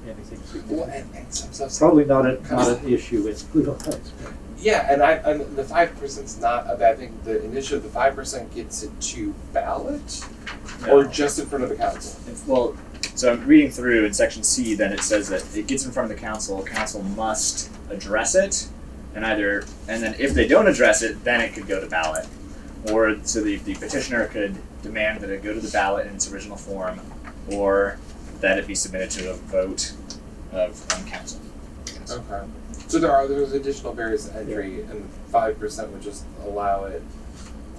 Well, significant. and some stuff. Probably not an issue in Cleveland Heights. But Yeah, and the 5%'s not a bad thing. The initiative, the 5% gets it to ballot, or just in front of the council. Well, so I'm reading through in section C, then it says that it gets in front of the council must address it, and then if they don't address it, then it could go to ballot. Or so the petitioner could demand that it go to the ballot in its original form, or that it be submitted to a vote on council. Okay. So there's additional barriers to entry, and 5% would just allow it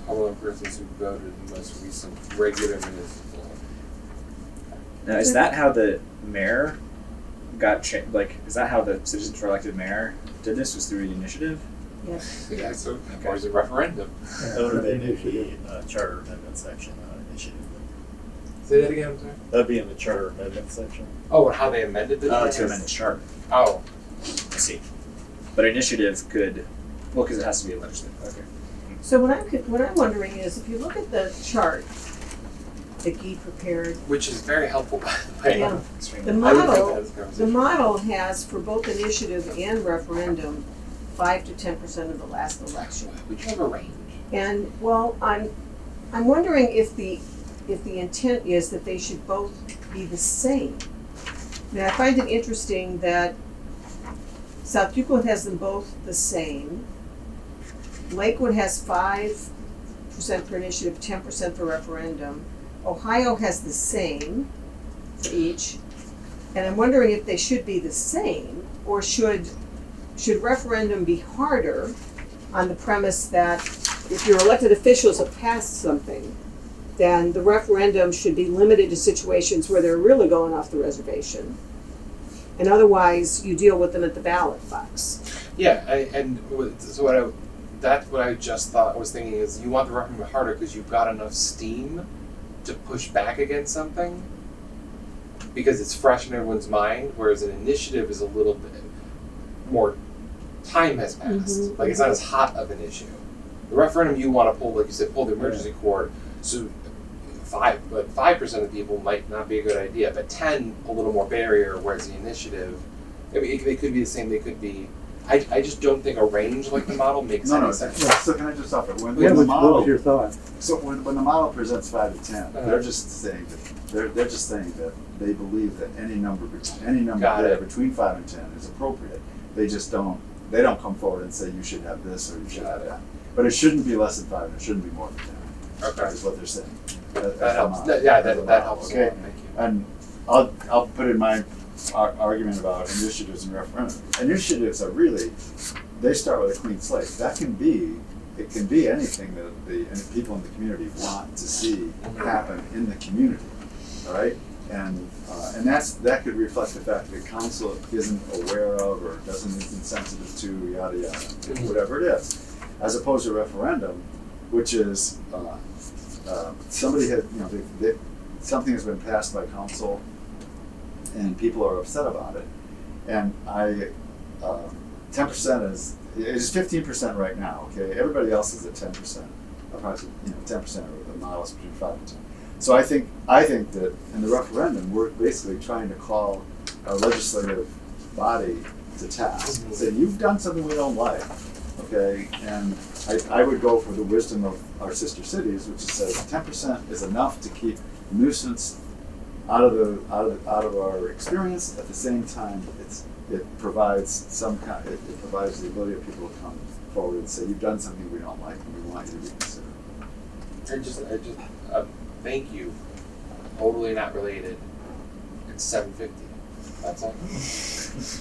to all persons who voted in the most recent regular municipal. Now, is that how the mayor got is that how the citizens for elected mayor did this? Was through the initiative? Yes. Yeah, so or is it referendum? That would have been in the charter amendment section, initiative. Say that again, I'm sorry. That'd be in the charter amendment section. Oh, and how they amended the To amend the charter. Oh. I see. But initiative could, well, because it has to be a legislative. Okay. So what I'm wondering is, if you look at the chart that Guy prepared, Which is very helpful, by the way. Yeah. Extremely. the I would think model, that's a the conversation. model has for both initiative and referendum, 5 to 10% of the last election. We do have a range. And, well, I'm wondering if the intent is that they should both be the same. Now, I find it interesting that South Euclid has them both the same. Lakewood has 5% for initiative, 10% for referendum. Ohio has the same for each. And I'm wondering if they should be the same, or should referendum be harder on the premise that if your elected officials have passed something, then the referendum should be limited to situations where they're really going off the reservation. And otherwise, you deal with them at the ballot box. Yeah, that's what I just thought, was thinking is you want the referendum harder because you've got enough steam to push back against something because it's fresh in everyone's mind, whereas an initiative is a little bit more time has passed. Like, it's not as hot of an issue. The referendum you want to pull, like you said, pull the emergency cord, so 5% of people might not be a good idea, but 10 a little more barrier, whereas the initiative, I mean, they could be the same, they could be, I just don't think a range like the model makes any sense. So can I just offer, when Yeah, the what model, was your thought? so when the model presents 5 to 10, they're just saying that, they're just saying that they believe that any number Got there it. between 5 and 10 is appropriate. They just don't come forward and say you should have this or you should Got have it. that. But it shouldn't be less than 5 and it shouldn't be more than 10. Okay. Is what they're saying. That helps. That helps a Okay. lot. Thank you. And I'll put in my argument about initiatives and referendum. Initiatives are really, they start with a clean slate. It can be anything that the people in the community want to see happen in the community, all right? And that could reflect the fact that council isn't aware of or isn't sensitive to, yada yada, whatever it is, as opposed to a referendum, which is somebody had, something has been passed by council, and people are upset about it, and 10% is 15% right now. Okay, everybody else is at 10%. Approximately, 10% of the models between 5 and 10. So I think that in the referendum, we're basically trying to call our legislative body to task, say you've done something we don't like, okay? And I would go for the wisdom of our sister cities, which says 10% is enough to keep nuisance out of our experience. At the same time, it provides it provides the ability of people to come forward and say you've done something we don't like and we want you to reconsider. I just thank you. Totally not related. It's 7:50. That's all.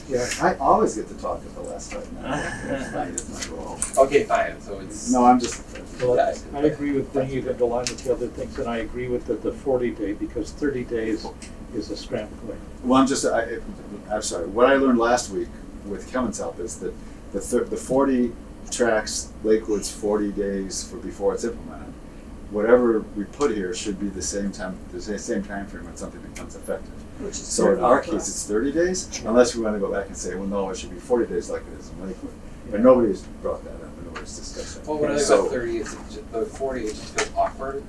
Yeah, I always get to talk at the last 5 minutes. That's my role. Okay, fine. So it's No, I'm just. Well, Yeah. I agree with bringing it into line with the other things, and I agree with the 40-day, because 30 days is a scrambling. Well, I'm sorry. What I learned last week with Kevin's help is that the 40 tracks Lakewood's 40 days before it's implemented. Whatever we put here should be the same time frame when something becomes effective. Which is So in 30 our for case, us. it's 30 days, unless we want to go back and say, well, no, it should be 40 days like it is in Lakewood. But nobody's brought that up, and nobody's discussed that. Well, when I think So- about 30, the 40, it just feels awkward,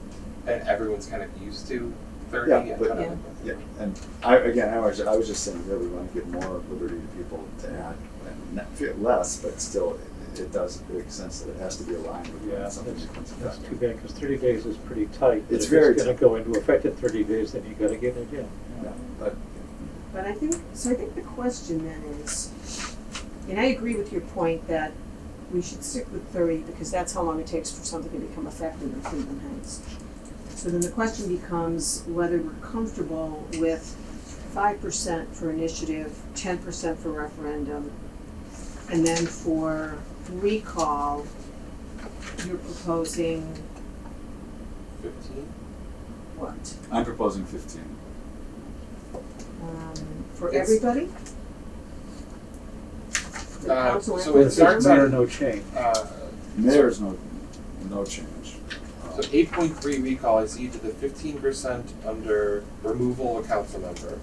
and everyone's kind of used to 30. Yeah, and but- kind of- Yeah, and I was just saying, really want to give more liberty to people to add, and not feel less, but still, it does make sense that it has to be aligned with Yeah, when something that's, becomes that's too effective. bad, because 30 days is pretty tight. But It's if very it's gonna tight. go into effect in 30 days, then you gotta get it in. Yeah, but But I think the question then is, and I agree with your point that we should stick with 30 because that's how long it takes for something to become effective in Cleveland Heights. So then the question becomes whether we're comfortable with 5% for initiative, 10% for referendum, and then for recall, you're proposing 15? what? I'm proposing 15. For It's- everybody? The council so and it But starts there's on- no change. Mayor's no change. So 8.3 recall, I see to the 15% under removal of council member.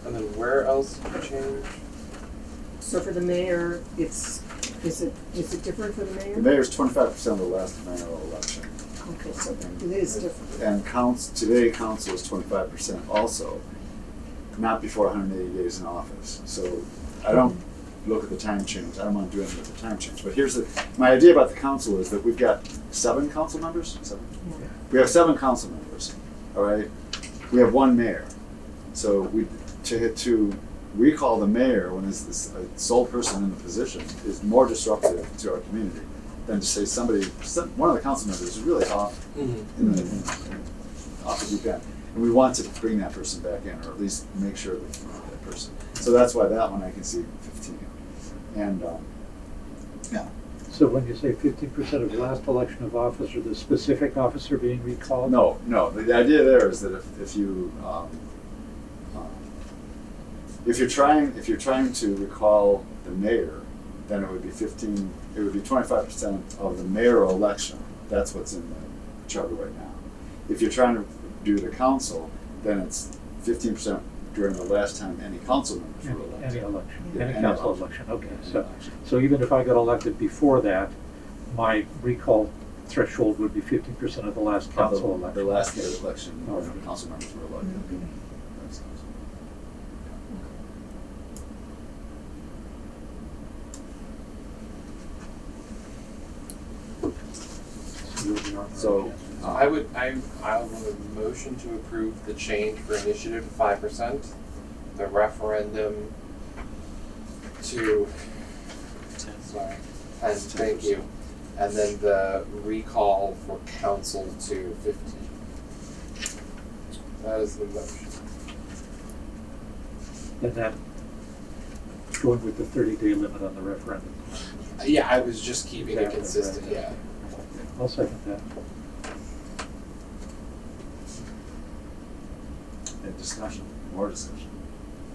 And then where else did you change? So for the mayor, is it different for the mayor? The mayor's 25% of the last mayoral election. Okay, so it is different. And today council is 25% also, not before 180 days in office. So I don't look at the time change. I don't want to do anything with the time change. But my idea about the council is that we've got 7 council members. 7? Yeah. We have 7 council members. All right. We have 1 mayor. So to recall the mayor when it's this sole person in the position is more disruptive to our community than to say one of the council members is really off off the deep end. And we want to bring that person back in, or at least make sure that we keep that person. So that's why that one I can see 15. And yeah. So when you say 15% of last election of office, or the specific officer being recalled? No. The idea there is that if you're trying to recall the mayor, then it would be 15. It would be 25% of the mayoral election. That's what's in the charter right now. If you're trying to do the council, then it's 15% during the last time any council members were elected. Any election, Yeah, any any council election. election, okay. Any So, election. so even if I got elected before that, my recall threshold would be 50% of the last council election. The last election, Oh. council members were elected. Okay. Makes sense. So, I want a motion to approve the change for initiative to 5%, the referendum to 10, thank you, and then the recall for council to 15. That is the motion. And then going with the 30-day limit on the referendum. Yeah, I was just keeping it Exactly, consistent, right. yeah. I'll second that. and discussion, more discussion.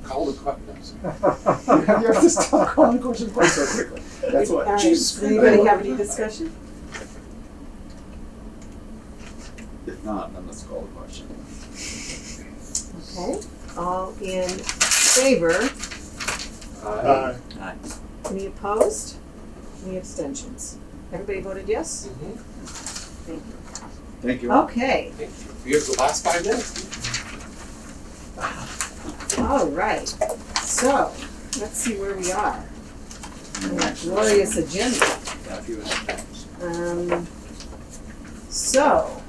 Call the question. You have to stop calling questions so quickly. That's All what. right, Jesus. does anybody have any discussion? If not, then let's call the question. Okay, all in favor? Any opposed? Any abstentions? Everybody voted yes? Mhm. Thank you. Thank you. Okay, Thank you. You have the last 5 minutes. all right. So, let's see where we are. On that glorious agenda. Got a few minutes. So,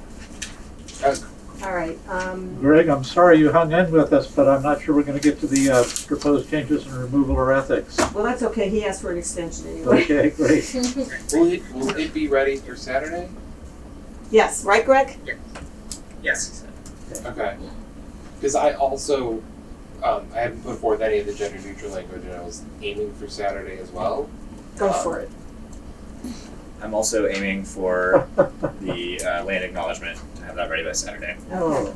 Guys, all right, Greg, I'm sorry you hung in with us, but I'm not sure we're gonna get to the proposed changes in removal or ethics. well, that's okay, he asked for an extension anyway. Okay, great. will it be ready for Saturday? Yes, right, Greg? Yes. Okay. Because I also, I haven't put forth any of the gender neutral language, and I was aiming for Saturday as well. Go for it. I'm also aiming for the land acknowledgement to have that ready by Saturday. Oh,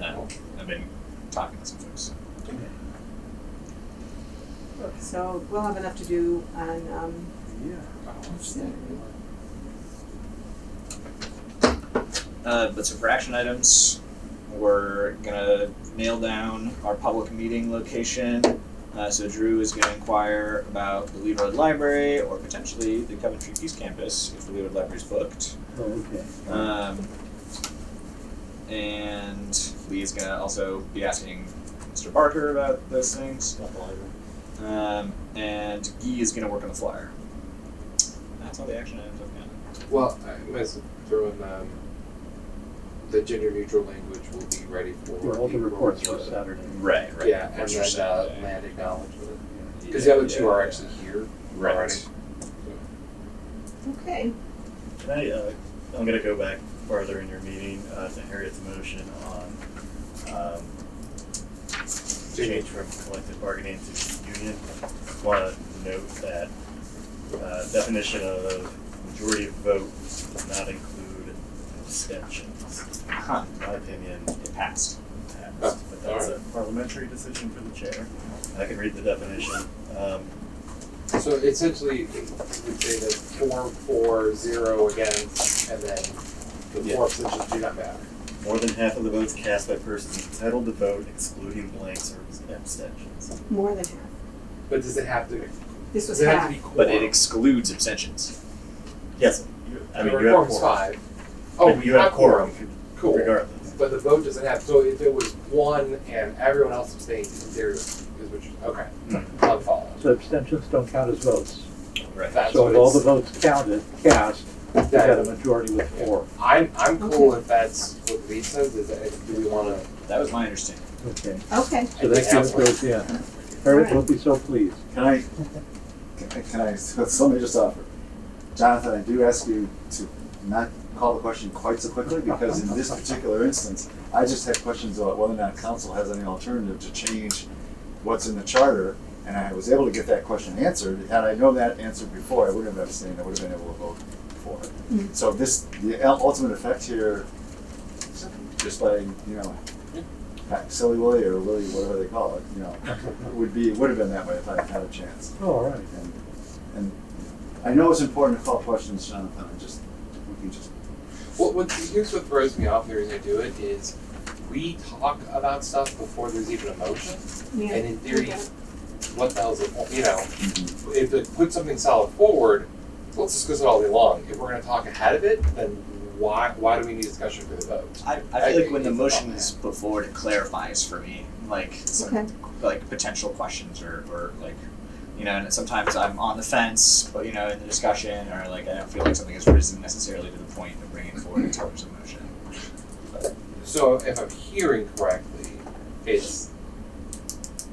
Uh, I've been talking with some folks. So we'll have enough to do on, But so for action items, we're gonna nail down our public meeting location. So Drew is gonna inquire about the Leawood Library or potentially the Coventry Peace Campus if the Leawood Library's booked. Oh, okay. And Lee is gonna also be asking Mr. Barker about those things. Not the library. And Guy is gonna work on the flyer. That's all the action items I've got. Well, I might throw in the gender neutral language will be ready for. Yeah, all the April reports for the- Saturday. Right. Yeah, and Reports for then Saturday. land acknowledgement. Because the other two are actually here already. Right. okay. Can I, I'm gonna go back farther in your meeting, to Harriet's motion on, change from collective bargaining to union. Want to note that, definition of majority vote does not include abstentions. Huh. In my opinion, It passed. but that's a parliamentary decision for the chair. I can read the definition. So essentially, it would say that 4-4-0 against, and then the Yeah. 4 abstentions do not matter. More than half of the votes cast by persons entitled to vote, excluding blanks or abstentions. More than half. But does it have to? This was Does it have half. to be quorum? But it excludes abstentions. Yes, I mean, The you have quorum's quorum. 5. Oh, But you have quorum Cool. regardless. But the vote doesn't have. So if it was 1 and everyone else abstained, there is which okay. I'll follow. So abstentions don't count as votes. Right. That's So what if all the it's- votes counted, cast, you got a majority with 4. I'm cool if that's what Lee says. Is that, do we want to? That was my understanding. Okay. Okay. So that's how it goes in. Harriet will be so pleased. Can I, so let me just offer. Jonathan, I do ask you to not call the question quite so quickly, because in this particular instance, I just had questions about whether or not council has any alternative to change what's in the charter, and I was able to get that question answered. Had I known that answer before, I wouldn't have abstained, I would have been able to vote for it. So the ultimate effect here, just by, Silly Willy or Willy, whatever they call it, would have been that way if I had a chance. Oh, all right. And I know it's important to call questions, Jonathan, we can just. Here's what throws me off. The reason I do it is we talk about stuff before there's even a motion, Yeah. and in theory, what the hell's the point? If it puts something solid forward, let's discuss it all day long. If we're going to talk ahead of it, then why do we need discussion for the vote? I feel like when the motion is put forward, it clarifies for me, like some Okay. like potential questions or like, and sometimes I'm on the fence, but in the discussion or like I don't feel like something has risen necessarily to the point of bringing it forward in terms of motion. So if I'm hearing correctly, it's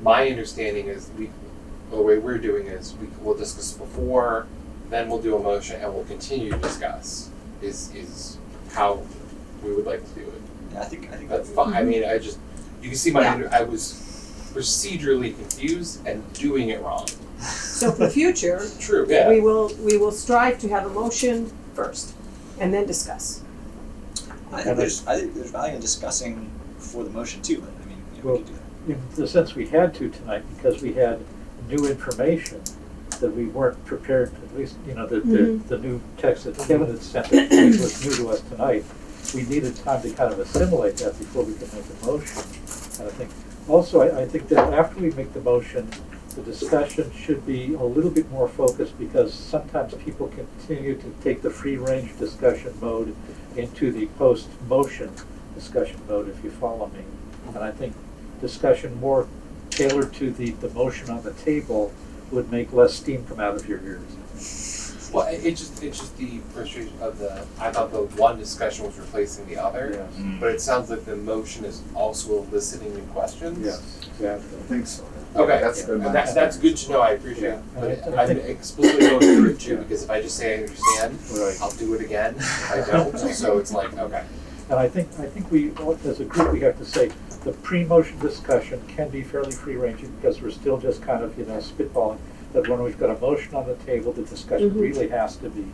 my understanding is the way we're doing is we'll discuss before, then we'll do a motion, and we'll continue to discuss. Is how we would like to do it. Yeah, I think That's fine. I mean, you can see I was procedurally confused and doing it wrong. So for the future, True. Yeah. we will strive to have a motion first and then discuss. I think there's value in discussing before the motion too. But I mean, we Well, could do that. in the sense we had to tonight, because we had new information that we weren't prepared, at least, the new text that Kevin had sent that was new to us tonight. We needed time to kind of assimilate that before we could make a motion. And I think that after we make the motion, the discussion should be a little bit more focused, because sometimes people continue to take the free-range discussion mode into the post-motion discussion mode, if you follow me. And I think discussion more tailored to the motion on the table would make less steam come out of your ears. Well, it's just the frustration of I thought the one discussion was replacing the other, Yes. but it sounds like the motion is also eliciting new questions. Yes, exactly. I think so. Okay, That's been my that's good to know. I appreciate it. Yeah. But I I'm think- explicitly going through it too, Yeah. because if I just say I understand, Right. I'll do it again. If I don't, so it's like okay. And I think we, as a group, we have to say, the pre-motion discussion can be fairly free-ranging, because we're still just kind of, spitballing. But when we've got a motion on the table, the discussion really has to be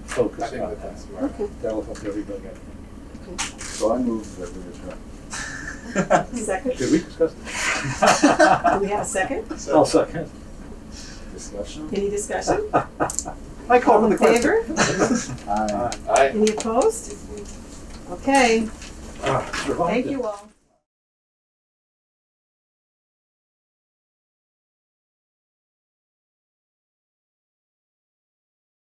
I focused think on that's that. smart. Okay. That'll help everybody, I think. So I move that we adjourn. Second? Did we discuss Do that? we have a second? I'll second. Discussion? Any discussion? I call All for in the question. favor? Aye. I Any opposed? Okay, Survived thank it. you all.